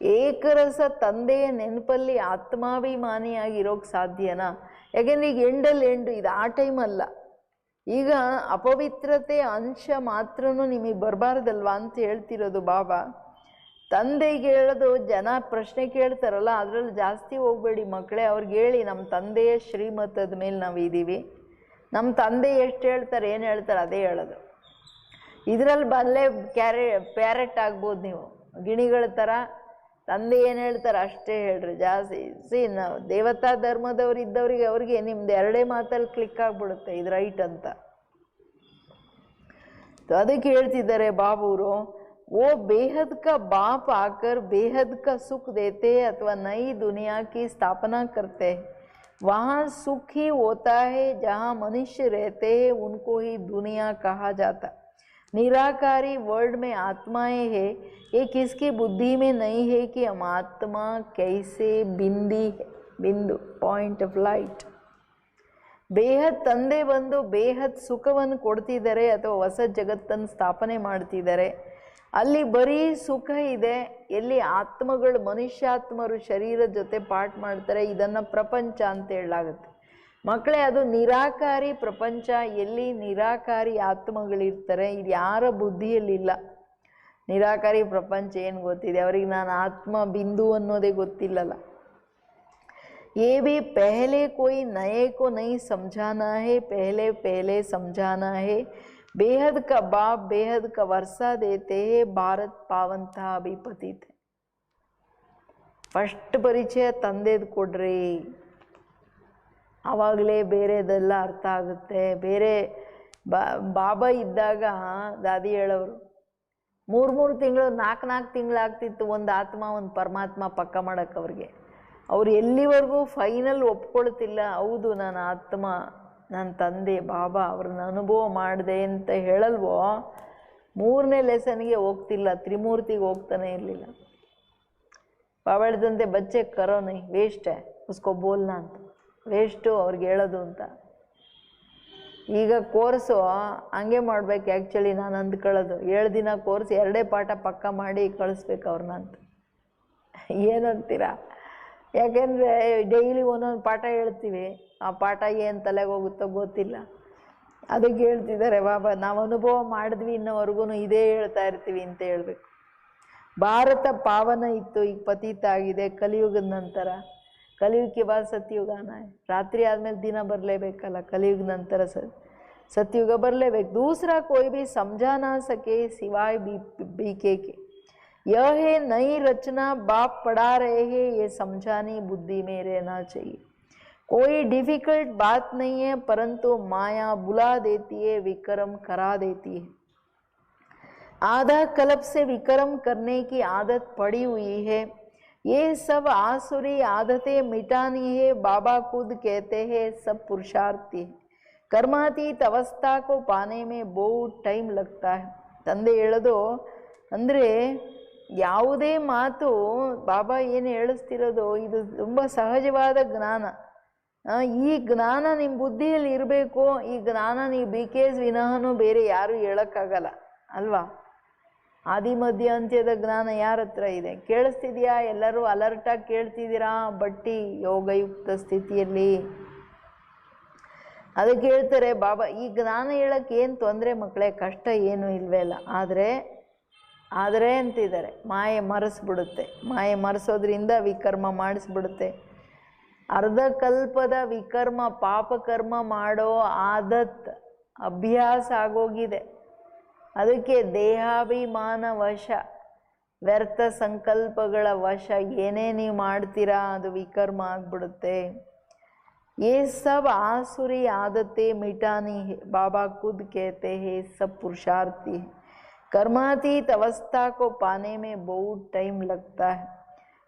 ಏಕರಸ ತಂದೆಯ ನೆನಪಲ್ಲಿ ಆತ್ಮಾಭಿಮಾನಿಯಾಗಿರೋಕ್ಕೆ ಸಾಧ್ಯನಾ? ಯಾಕೆಂದರೆ ಈಗ ಎಂಡು ಇದು ಆ ಟೈಮ್ ಅಲ್ಲ. ಈಗ ಅಪವಿತ್ರತೆ ಅಂಶ ಮಾತ್ರನೂ ನಿಮಗೆ ಬರಬಾರ್ದಲ್ವಾ ಅಂತ ಹೇಳ್ತಿರೋದು ಬಾಬಾ. ತಂದೆಗೆ ಹೇಳೋದು, ಜನ ಪ್ರಶ್ನೆ ಕೇಳ್ತಾರಲ್ಲ ಅದರಲ್ಲಿ ಜಾಸ್ತಿ ಹೋಗಬೇಡಿ ಮಕ್ಕಳೇ, ಅವ್ರಿಗೆ ಹೇಳಿ ನಮ್ಮ ತಂದೆಯ ಶ್ರೀಮತದ ಮೇಲೆ ನಾವಿದ್ದೀವಿ, ನಮ್ಮ ತಂದೆ ಎಷ್ಟು ಹೇಳ್ತಾರೆ ಏನು ಹೇಳ್ತಾರೆ ಅದೇ ಹೇಳೋದು. ಇದರಲ್ಲಿ ಬಲ್ಲೆ ಪ್ಯಾರೆಟ್ ಆಗ್ಬೋದು ನೀವು, ಗಿಣಿಗಳ ಥರ ತಂದೆ ಏನು ಹೇಳ್ತಾರೆ ಅಷ್ಟೇ ಹೇಳ್ರಿ ಜಾಸ್ತಿ. ನಾವು ದೇವತಾ ಧರ್ಮದವ್ರು ಇದ್ದವ್ರಿಗೆ ಅವ್ರಿಗೆ ನಿಮ್ದು ಎರಡೇ ಮಾತಲ್ಲಿ ಕ್ಲಿಕ್ ಆಗಿಬಿಡುತ್ತೆ ಇದು ರೈಟ್ ಅಂತ. ಅದಕ್ಕೆ ಹೇಳ್ತಿದ್ದಾರೆ ಬಾಬೂರು, वो बेहद का बाप आकर बेहद का सुख देते अथवा नई दुनिया की स्थापना करते हैं, वहाँ सुख ही होता है जहाँ मनुष्य रहते हैं, उनको ही दुनिया कहा जाता. निराकारी वर्ल्ड में आत्माएं है, ये किसकी बुद्धि में नहीं है कि हम आत्मा कैसे बिंदु ಪಾಯಿಂಟ್ ಆಫ್ ಲೈಟ್. ಬೇಹದ್ ತಂದೆ ಬಂದು ಬೇಹದ್ ಸುಖವನ್ನು ಕೊಡ್ತಿದ್ದಾರೆ ಅಥವಾ ಹೊಸ ಜಗತ್ತನ್ನು ಸ್ಥಾಪನೆ ಮಾಡ್ತಿದ್ದಾರೆ. ಅಲ್ಲಿ ಬರೀ ಸುಖ ಇದೆ, ಎಲ್ಲಿ ಆತ್ಮಗಳು ಮನುಷ್ಯಾತ್ಮರು ಶರೀರ ಜೊತೆ ಪಾಠ ಮಾಡ್ತಾರೆ, ಇದನ್ನು ಪ್ರಪಂಚ ಅಂತ ಹೇಳಲಾಗುತ್ತೆ. ಮಕ್ಕಳೇ, ಅದು ನಿರಾಕಾರಿ ಪ್ರಪಂಚ, ಎಲ್ಲಿ ನಿರಾಕಾರಿ ಆತ್ಮಗಳಿರ್ತಾರೆ, ಇದು ಯಾರ ಬುದ್ಧಿಯಲ್ಲಿಲ್ಲ. ನಿರಾಕಾರಿ ಪ್ರಪಂಚ ಏನು ಗೊತ್ತಿದೆ ಅವರಿಗೆ? ನಾನು ಆತ್ಮ ಬಿಂದು ಅನ್ನೋದೇ ಗೊತ್ತಿಲ್ಲಲ್ಲ. ये भी पहले कोई नए को नहीं समझाना है, पहले पहले समझाना है. बेहद का बाप बेहद का वर्षा देते हैं, भारत पावंता अभी पतित है. ಫಸ್ಟ್ ಪರಿಚಯ ತಂದೆದು ಕೊಡ್ರಿ, ಆವಾಗಲೇ ಬೇರೆದೆಲ್ಲ ಅರ್ಥ ಆಗುತ್ತೆ. ಬೇರೆ ಬಾಬಾ ಇದ್ದಾಗ ದಾದಿ ಹೇಳೋರು 3 ತಿಂಗಳು 4 ತಿಂಗಳಾಗ್ತಿತ್ತು ಒಂದು ಆತ್ಮ ಒಂದು ಪರಮಾತ್ಮ ಪಕ್ಕ ಮಾಡೋಕ್ಕೆ. ಅವ್ರು ಎಲ್ಲಿವರೆಗೂ ಫೈನಲ್ ಒಪ್ಕೊಳ್ತಿಲ್ಲ, ಹೌದು ನಾನು ಆತ್ಮ ನನ್ನ ತಂದೆ ಬಾಬಾ ಅವ್ರನ್ನ ಅನುಭವ ಮಾಡಿದೆ ಅಂತ ಹೇಳಲ್ವೋ, 3ನೇ ಲೆಸನ್ಗೆ ಹೋಗ್ತಿಲ್ಲ, ತ್ರಿಮೂರ್ತಿಗೆ ಹೋಗ್ತಾನೆ ಇರಲಿಲ್ಲ. ಬಾಬಾ ಹೇಳ್ದಂತೆ ಬಚ್ಚೆ ಕರೋ ನೈ ವೇಸ್ಟ್ ಉಸ್ಕೋ ಬೋಲ್ನಾ ಅಂತ, ವೇಸ್ಟು ಅವ್ರಿಗೆ ಹೇಳೋದು ಅಂತ. ಈಗ ಕೋರ್ಸು ಹಂಗೆ ಮಾಡ್ಬೇಕು. ಆ್ಯಕ್ಚುಲಿ ನಾನು ಅಂದ್ಕೊಳ್ಳೋದು 7 ದಿನ ಕೋರ್ಸ್ 2 ಪಾಠ ಪಕ್ಕ ಮಾಡಿ ಕಳಿಸ್ಬೇಕು ಅವ್ರನ್ನ ಅಂತ. ಏನಂತೀರಾ? ಯಾಕೆಂದರೆ ಡೈಲಿ ಒಂದೊಂದು ಪಾಠ ಹೇಳ್ತೀವಿ, ಆ ಪಾಠ ಏನು ತಲೆಗೆ ಹೋಗುತ್ತೋ ಗೊತ್ತಿಲ್ಲ. ಅದಕ್ಕೆ ಹೇಳ್ತಿದ್ದಾರೆ ಬಾಬಾ, ನಾವು ಅನುಭವ ಮಾಡಿದ್ವಿ ಇನ್ನೋವರೆಗೂ ಇದೇ ಹೇಳ್ತಾ ಇರ್ತೀವಿ ಅಂತ ಹೇಳಬೇಕು. ಭಾರತ ಪಾವನ ಇತ್ತು, ಈಗ ಪತಿತ ಆಗಿದೆ. ಕಲಿಯುಗದ ನಂತರ ಕಲಿಯುಗಕ್ಕೆ ಬಾದ್ ಸತ್ಯುಗಾನ, ರಾತ್ರಿ ಆದಮೇಲೆ ದಿನ ಬರಲೇಬೇಕಲ್ಲ. ಕಲಿಯುಗ ನಂತರ सतयुग बरलेबेक. दूसरा कोई भी समझा ना सके सिवाय बीके के. यह है नई रचना बाप पढ़ा रहे हैं, ये समझानी बुद्धि में रहना चाहिए. कोई डिफिकल्ट बात नहीं है, परंतु माया बुला देती है, विक्रम करा देती है. आधा कल्प से विक्रम करने की आदत पड़ी हुई है. ये सब आसुरी आदतें मिटानी है. बाबा खुद कहते हैं सब पुरुषार्थी है. कर्मातीत अवस्था को पाने में बहुत टाइम लगता है. ತಂದೆ ಹೇಳೋದು ಅಂದರೆ ಯಾವುದೇ ಮಾತು ಬಾಬಾ ಏನು ಹೇಳಿಸ್ತಿರೋದು ಇದು ತುಂಬ ಸಹಜವಾದ ಜ್ಞಾನ. ಈ ಜ್ಞಾನ ನಿಮ್ಮ ಬುದ್ಧಿಯಲ್ಲಿ ಇರಬೇಕು. ಈ ಜ್ಞಾನ ನೀವು BKS ವಿನಃನೂ ಬೇರೆ ಯಾರೂ ಹೇಳೋಕ್ಕಾಗಲ್ಲ ಅಲ್ವಾ. ಆದಿ ಮಧ್ಯ ಅಂತ್ಯದ ಜ್ಞಾನ ಯಾರ ಹತ್ರ ಇದೆ? ಕೇಳಿಸ್ತಿದೆಯಾ? ಎಲ್ಲರೂ ಅಲರ್ಟಾಗಿ ಕೇಳ್ತಿದ್ದೀರಾ? ಬಟ್ಟಿ ಯೋಗಯುಕ್ತ ಸ್ಥಿತಿಯಲ್ಲಿ ಅದಕ್ಕೆ ಹೇಳ್ತಾರೆ ಬಾಬಾ, ಈ ಜ್ಞಾನ ಹೇಳಕ್ಕೆ ಏನು ತೊಂದರೆ ಮಕ್ಕಳೇ, ಕಷ್ಟ ಏನೂ ಇಲ್ವೇ ಇಲ್ಲ. ಆದರೆ ಅಂತಿದ್ದಾರೆ, ಮಾಯೆ ಮರೆಸ್ಬಿಡುತ್ತೆ. ಮಾಯೆ ಮರೆಸೋದ್ರಿಂದ ವಿಕರ್ಮ ಮಾಡಿಸ್ಬಿಡುತ್ತೆ. ಅರ್ಧ ಕಲ್ಪದ ವಿಕರ್ಮ ಪಾಪಕರ್ಮ ಮಾಡೋ ಆದತ್ ಅಭ್ಯಾಸ ಆಗೋಗಿದೆ. ಅದಕ್ಕೆ ದೇಹಾಭಿಮಾನ ವಶ, ವ್ಯರ್ಥ ಸಂಕಲ್ಪಗಳ ವಶ ಏನೇ ನೀವು ಮಾಡ್ತೀರಾ ಅದು ವಿಕರ್ಮ ಆಗ್ಬಿಡುತ್ತೆ. ये सब आसुरी आदतें मिटानी है, बाबा खुद कहते हैं सब पुरुषार्थी है. कर्मातीत अवस्था को पाने में बहुत टाइम लगता है.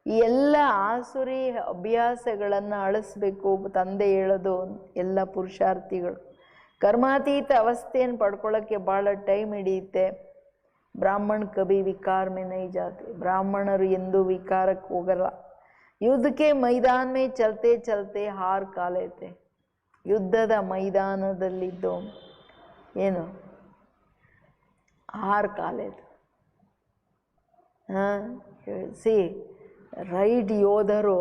ಈ ಎಲ್ಲ ಆಸುರಿ ಅಭ್ಯಾಸಗಳನ್ನು ಅಳಿಸ್ಬೇಕು ತಂದೆ ಹೇಳೋದು ಎಲ್ಲ ಪುರುಷಾರ್ಥಿಗಳು. ಕರ್ಮಾತೀತ ಅವಸ್ಥೆಯನ್ನು ಪಡ್ಕೊಳ್ಳೋಕ್ಕೆ ಭಾಳ ಟೈಮ್ ಹಿಡಿಯುತ್ತೆ. ಬ್ರಾಹ್ಮಣ ಕಭಿ ವಿಕಾರ ಮೇ ನೈ ಜಾತೆ, ಬ್ರಾಹ್ಮಣರು ಎಂದೂ ವಿಕಾರಕ್ಕೆ ಹೋಗಲ್ಲ. युद्ध के मैदान में चलते चलते हार खा लेते. ಯುದ್ಧದ ಮೈದಾನದಲ್ಲಿದ್ದು ಏನು ಹಾರ್ ಕಾಲೇದು. ಸಿ ರೈಟ್ ಯೋಧರು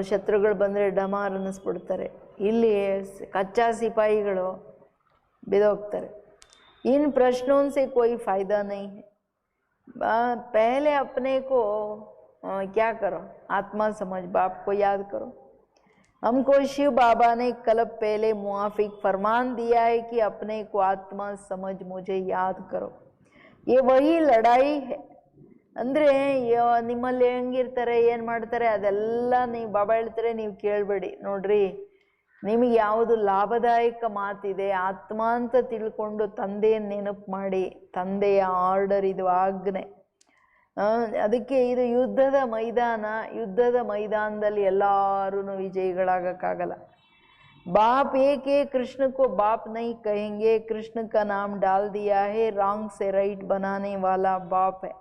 ಶತ್ರುಗಳು ಬಂದರೆ ಡಮಾರ್ ಅನ್ನಿಸ್ಬಿಡ್ತಾರೆ. ಇಲ್ಲಿ ಕಚ್ಚಾ ಸಿಪಾಯಿಗಳು ಬಿದೋಗ್ತಾರೆ. इन प्रश्नों से कोई फ़ायदा नहीं है. पहले अपने को क्या करो, आत्मा समझ, बाप को याद करो. हमको शिव बाबा ने कल पहले मुआफिक फरमान दिया है कि अपने को आत्मा समझ मुझे याद करो. ये वही लड़ाई है. ಅಂದರೆ ನಿಮ್ಮಲ್ಲಿ ಹೆಂಗಿರ್ತಾರೆ, ಏನು ಮಾಡ್ತಾರೆ ಅದೆಲ್ಲ ನೀವು ಬಾಬಾ ಹೇಳ್ತಾರೆ ನೀವು ಕೇಳಬೇಡಿ. ನೋಡ್ರಿ, ನಿಮಗೆ ಯಾವುದು ಲಾಭದಾಯಕ ಮಾತಿದೆ ಆತ್ಮ ಅಂತ ತಿಳ್ಕೊಂಡು ತಂದೆಯನ್ನು ನೆನಪು ಮಾಡಿ. ತಂದೆಯ ಆರ್ಡರ್ ಇದು, ಆಜ್ಞೆ. ಅದಕ್ಕೆ ಇದು ಯುದ್ಧದ ಮೈದಾನ. ಯುದ್ಧದ ಮೈದಾನದಲ್ಲಿ ಎಲ್ಲರೂ ವಿಜಯಿಗಳಾಗಕ್ಕಾಗಲ್ಲ. बाप एक है, कृष्ण को बाप नहीं कहेंगे. कृष्ण का नाम डाल दिया है, रॉन्ग से राइट बनाने वाला बाप है.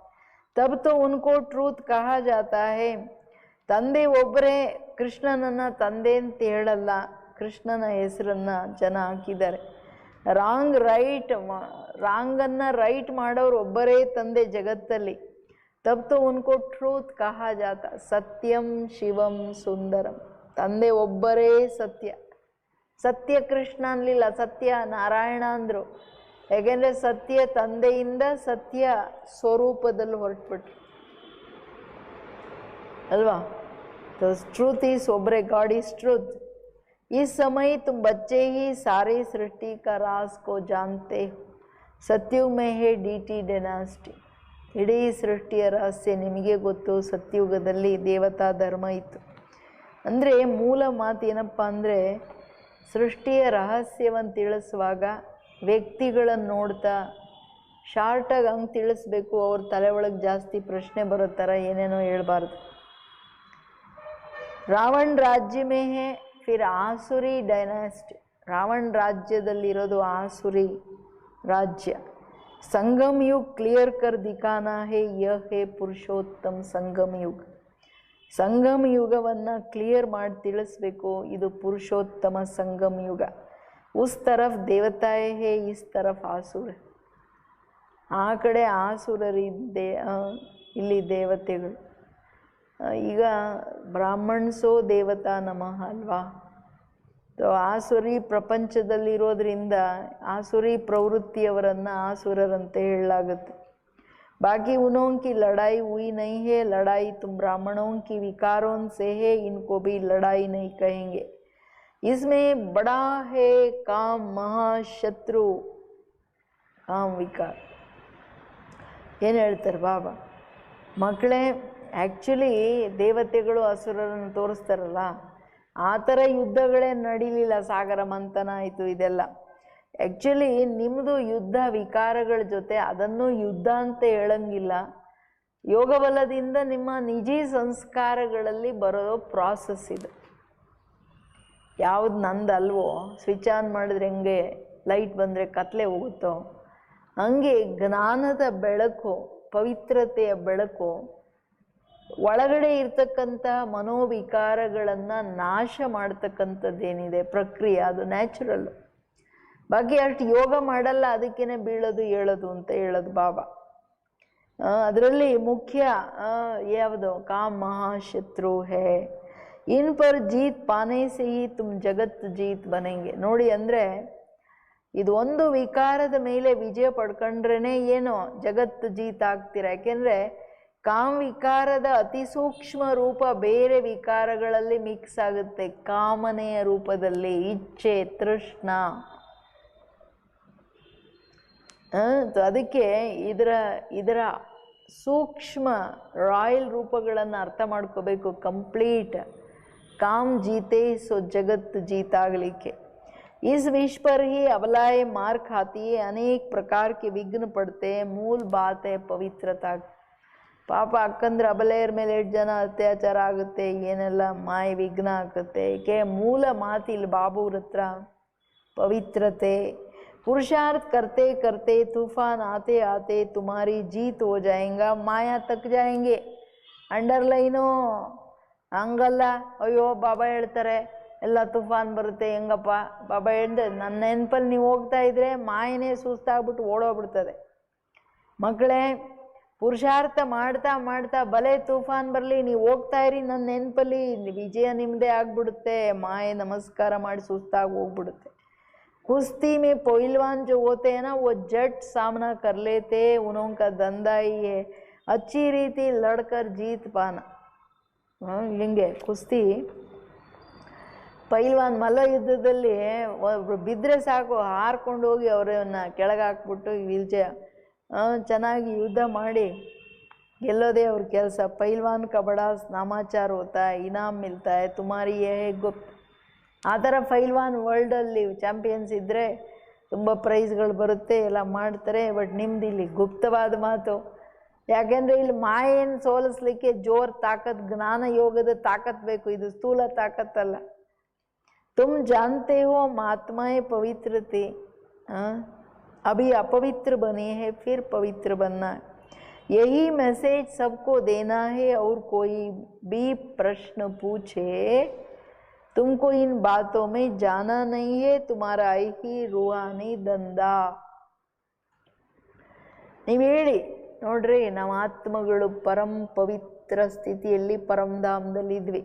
तब तो उनको ट्रूथ कहा जाता है. ತಂದೆ ಒಬ್ಬರೇ, ಕೃಷ್ಣನನ್ನು ತಂದೆ ಅಂತ ಹೇಳಲ್ಲ. ಕೃಷ್ಣನ ಹೆಸರನ್ನು ಜನ ಹಾಕಿದ್ದಾರೆ. ರಾಂಗನ್ನು ರೈಟ್ ಮಾಡೋರು ಒಬ್ಬರೇ ತಂದೆ ಜಗತ್ತಲ್ಲಿ. तब तो उनको ट्रूथ कहा जाता. सत्यम शिवम सुंदरम. ತಂದೆ ಒಬ್ಬರೇ ಸತ್ಯ. ಸತ್ಯ ಕೃಷ್ಣ ಅನ್ನಲಿಲ್ಲ, ಸತ್ಯ ನಾರಾಯಣ ಅಂದರು. ಯಾಕೆಂದರೆ ಸತ್ಯ ತಂದೆಯಿಂದ ಸತ್ಯ ಸ್ವರೂಪದಲ್ಲಿ ಹೊರಟ್ಬಿಟ್ರು ಅಲ್ವಾ. ट्रूथ इज ಒಬ್ಬರೇ, गॉड इज ट्रूथ. इस समय तुम बच्चे ही सारी सृष्टि का राज को जानते हो. सत्युग में है DT डायनास्टी. ಇಡೀ ಸೃಷ್ಟಿಯ ರಹಸ್ಯ ನಿಮಗೆ ಗೊತ್ತು. ಸತ್ಯುಗದಲ್ಲಿ ದೇವತಾ ಧರ್ಮ ಇತ್ತು. ಅಂದರೆ ಮೂಲ ಮಾತು ಏನಪ್ಪ ಅಂದರೆ, ಸೃಷ್ಟಿಯ ರಹಸ್ಯವನ್ನು ತಿಳಿಸುವಾಗ ವ್ಯಕ್ತಿಗಳನ್ನು ನೋಡ್ತಾ ಶಾರ್ಟಾಗಿ ಹಂಗೆ ತಿಳಿಸ್ಬೇಕು. ಅವ್ರ ತಲೆ ಒಳಗೆ ಜಾಸ್ತಿ ಪ್ರಶ್ನೆ ಬರೋ ಥರ ಏನೇನೋ ಹೇಳ್ಬಾರ್ದು. ರಾವಣ ರಾಜ್ಯ ಮೇ ಹೇ ಫಿರ್ ಆಸುರಿ ಡೈನಾಸ್ಟಿ. ರಾವಣ ರಾಜ್ಯದಲ್ಲಿರೋದು ಆಸುರಿ ರಾಜ್ಯ. संगम युग क्लियर कर दिखाना है, यह है पुरुषोत्तम संगम युग. ಸಂಗಮ ಯುಗವನ್ನು ಕ್ಲಿಯರ್ ಮಾಡಿ ತಿಳಿಸ್ಬೇಕು. ಇದು ಪುರುಷೋತ್ತಮ ಸಂಗಮ ಯುಗ. ಉಸ್ ತರಫ್ ದೇವತಾಯೇ ಹೇ, ಇಸ್ ತರಫ್ ಆಸುರ. ಆ ಕಡೆ ಆಸುರರಿದ್ದೆ, ಇಲ್ಲಿ ದೇವತೆಗಳು. ಈಗ ಬ್ರಾಹ್ಮಣ್ಸೋ ದೇವತಾ ನಮಃ ಅಲ್ವಾ. ಆಸುರಿ ಪ್ರಪಂಚದಲ್ಲಿರೋದ್ರಿಂದ ಆಸುರಿ ಪ್ರವೃತ್ತಿಯವರನ್ನು ಆಸುರರಂತೆ ಹೇಳಲಾಗುತ್ತೆ. बाकी उन्हों की लड़ाई हुई नहीं है. लड़ाई तुम ब्राह्मणों की विकारों से है, इनको भी लड़ाई नहीं कहेंगे. इसमें बड़ा है काम महाशत्रु, काम विकार. ಏನು ಹೇಳ್ತಾರೆ ಬಾಬಾ, ಮಕ್ಕಳೇ ಆ್ಯಕ್ಚುಲಿ ದೇವತೆಗಳು ಅಸುರರನ್ನು ತೋರಿಸ್ತಾರಲ್ಲ, ಆ ಥರ ಯುದ್ಧಗಳೇ ನಡೀಲಿಲ್ಲ. ಸಾಗರ ಮಂಥನ ಆಯಿತು, ಇದೆಲ್ಲ ಆ್ಯಕ್ಚುಲಿ ನಿಮ್ಮದು ಯುದ್ಧ ವಿಕಾರಗಳ ಜೊತೆ. ಅದನ್ನು ಯುದ್ಧ ಅಂತ ಹೇಳಂಗಿಲ್ಲ. ಯೋಗಬಲದಿಂದ ನಿಮ್ಮ ನಿಜಿ ಸಂಸ್ಕಾರಗಳಲ್ಲಿ ಬರೋ ಪ್ರಾಸೆಸ್ ಇದು. ಯಾವುದು ನಂದಲ್ವೋ, ಸ್ವಿಚ್ ಆನ್ ಮಾಡಿದ್ರೆ ಹೆಂಗೆ ಲೈಟ್ ಬಂದರೆ ಕತ್ಲೆ ಹೋಗುತ್ತೋ, ಹಂಗೆ ಜ್ಞಾನದ ಬೆಳಕು, ಪವಿತ್ರತೆಯ ಬೆಳಕು ಒಳಗಡೆ ಇರ್ತಕ್ಕಂಥ ಮನೋವಿಕಾರಗಳನ್ನು ನಾಶ ಮಾಡ್ತಕ್ಕಂಥದ್ದೇನಿದೆ ಪ್ರಕ್ರಿಯೆ, ಅದು ನ್ಯಾಚುರಲ್ಲು. ಬಾಕಿ ಅಷ್ಟು ಯೋಗ ಮಾಡಲ್ಲ, ಅದಕ್ಕೇ ಬೀಳೋದು ಹೇಳೋದು ಅಂತ ಹೇಳೋದು ಬಾಬಾ. ಅದರಲ್ಲಿ ಮುಖ್ಯ ಯಾವುದು, ಕಾಮ್ ಮಹಾಶತ್ರು ಹೇ. इन पर जीत पाने से ही तुम ಜಗತ್ ಜೀತ್ ಬನೆಂಗೆ. ನೋಡಿ, ಅಂದರೆ ಇದು ಒಂದು ವಿಕಾರದ ಮೇಲೆ ವಿಜಯ ಪಡ್ಕೊಂಡ್ರೇ ಏನು ಜಗತ್ ಜೀತ್ ಆಗ್ತೀರ. ಯಾಕೆಂದರೆ ಕಾಮ ವಿಕಾರದ ಅತಿ ಸೂಕ್ಷ್ಮ ರೂಪ ಬೇರೆ ವಿಕಾರಗಳಲ್ಲಿ ಮಿಕ್ಸ್ ಆಗುತ್ತೆ, ಕಾಮನೆಯ ರೂಪದಲ್ಲಿ, ಇಚ್ಛೆ, ತೃಷ್ಣ. ಅದಕ್ಕೆ ಇದರ ಸೂಕ್ಷ್ಮ ರಾಯಲ್ ರೂಪಗಳನ್ನು ಅರ್ಥ ಮಾಡ್ಕೋಬೇಕು. ಕಂಪ್ಲೀಟ್ काम जीते सो जगत जीतागलिके. इस विष पर ही अबलाएं मार खाती है, अनेक प्रकार के विघ्न पड़ते हैं. मूल बात है पवित्रता. ಪಾಪ ಅಕ್ಕಂದ್ರೆ ಅಬಲೆಯರ ಮೇಲೆ ಎಷ್ಟು ಜನ ಅತ್ಯಾಚಾರ ಆಗುತ್ತೆ, ಏನೆಲ್ಲ ಮಾಯ ವಿಘ್ನ ಆಗುತ್ತೆ. ಏಕೆ ಮೂಲ ಮಾತಿಲ್ಲಿ ಬಾಬುವ್ರ ಹತ್ರ ಪವಿತ್ರತೆ. पुरुषार्थ करते करते तूफान आते आते तुम्हारी जीत हो जाएगा, माया तक जाएंगे. ಅಂಡರ್ಲೈನು ಹಂಗಲ್ಲ, ಅಯ್ಯೋ ಬಾಬಾ ಹೇಳ್ತಾರೆ ಎಲ್ಲ ತುಫಾನ್ ಬರುತ್ತೆ ಹೆಂಗಪ್ಪ. ಬಾಬಾ ಹೇಳ್ದೆ ನನ್ನ ನೆನಪಲ್ಲಿ ನೀವು ಹೋಗ್ತಾ ಇದ್ರೆ ಮಾಯನೇ ಸುಸ್ತಾಗ್ಬಿಟ್ಟು ಓಡೋಗ್ಬಿಡ್ತದೆ. ಮಕ್ಕಳೇ, ಪುರುಷಾರ್ಥ ಮಾಡ್ತಾ ಮಾಡ್ತಾ ಭಲೆ ತೂಫಾನ್ ಬರಲಿ, ನೀವು ಹೋಗ್ತಾ ಇರಿ, ನನ್ನ ನೆನಪಲ್ಲಿ ವಿಜಯ ನಿಮ್ಮದೇ ಆಗ್ಬಿಡುತ್ತೆ. ಮಾಯೆ ನಮಸ್ಕಾರ ಮಾಡಿ ಸುಸ್ತಾಗಿ ಹೋಗ್ಬಿಡುತ್ತೆ. कुश्ती में पहलवान जो होते हैं ना, वो जट सामना कर लेते, उनका धंधा ही है अच्छी रीति लड़कर जीत पाना. ಹಿಂಗೆ ಕುಸ್ತಿ ಪೈಲ್ವಾನ್ ಮಲ್ಲ ಯುದ್ಧದಲ್ಲಿ ಬಿದ್ದರೆ ಸಾಕು, ಹಾರ್ಕೊಂಡು ಹೋಗಿ ಅವರನ್ನು ಕೆಳಗೆ ಹಾಕ್ಬಿಟ್ಟು ವಿಲ್ಚೆ ಚೆನ್ನಾಗಿ ಯುದ್ಧ ಮಾಡಿ ಗೆಲ್ಲೋದೇ ಅವ್ರ ಕೆಲಸ. ಪೈಲ್ವಾನ್ का बड़ा नामाचार होता है, इनाम मिलता है, तुम्हारी ये है गुप्त. ಆ ಥರ ಪೈಲ್ವಾನ್ ವರ್ಲ್ಡಲ್ಲಿ ಚಾಂಪಿಯನ್ಸ್ ಇದ್ದರೆ ತುಂಬ ಪ್ರೈಸ್ಗಳು ಬರುತ್ತೆ, ಎಲ್ಲ ಮಾಡ್ತಾರೆ. ಬಟ್ ನಿಮ್ದು ಇಲ್ಲಿ ಗುಪ್ತವಾದ ಮಾತು. ಯಾಕೆಂದರೆ ಇಲ್ಲಿ ಮಾಯೆಯನ್ನು ಸೋಲಿಸ್ಲಿಕ್ಕೆ ಜೋರ್ ತಾಕತ್, ಜ್ಞಾನ ಯೋಗದ ತಾಕತ್ ಬೇಕು, ಇದು ಸ್ಥೂಲ ತಾಕತ್ತಲ್ಲ. तुम जानते हो महात्माएं पवित्र थे, अभी अपवित्र बने हैं, फिर पवित्र बनना है. यही मैसेज सबको देना है. और कोई भी प्रश्न पूछे, तुमको इन बातों में जाना नहीं है, तुम्हारा ही रूहानी ದಂಧಾ. ನೀವು ಹೇಳಿ ನೋಡ್ರಿ, ನಾವು ಆತ್ಮಗಳು ಪರಂ ಪವಿತ್ರ ಸ್ಥಿತಿಯಲ್ಲಿ ಪರಂಧಾಮದಲ್ಲಿದ್ವಿ,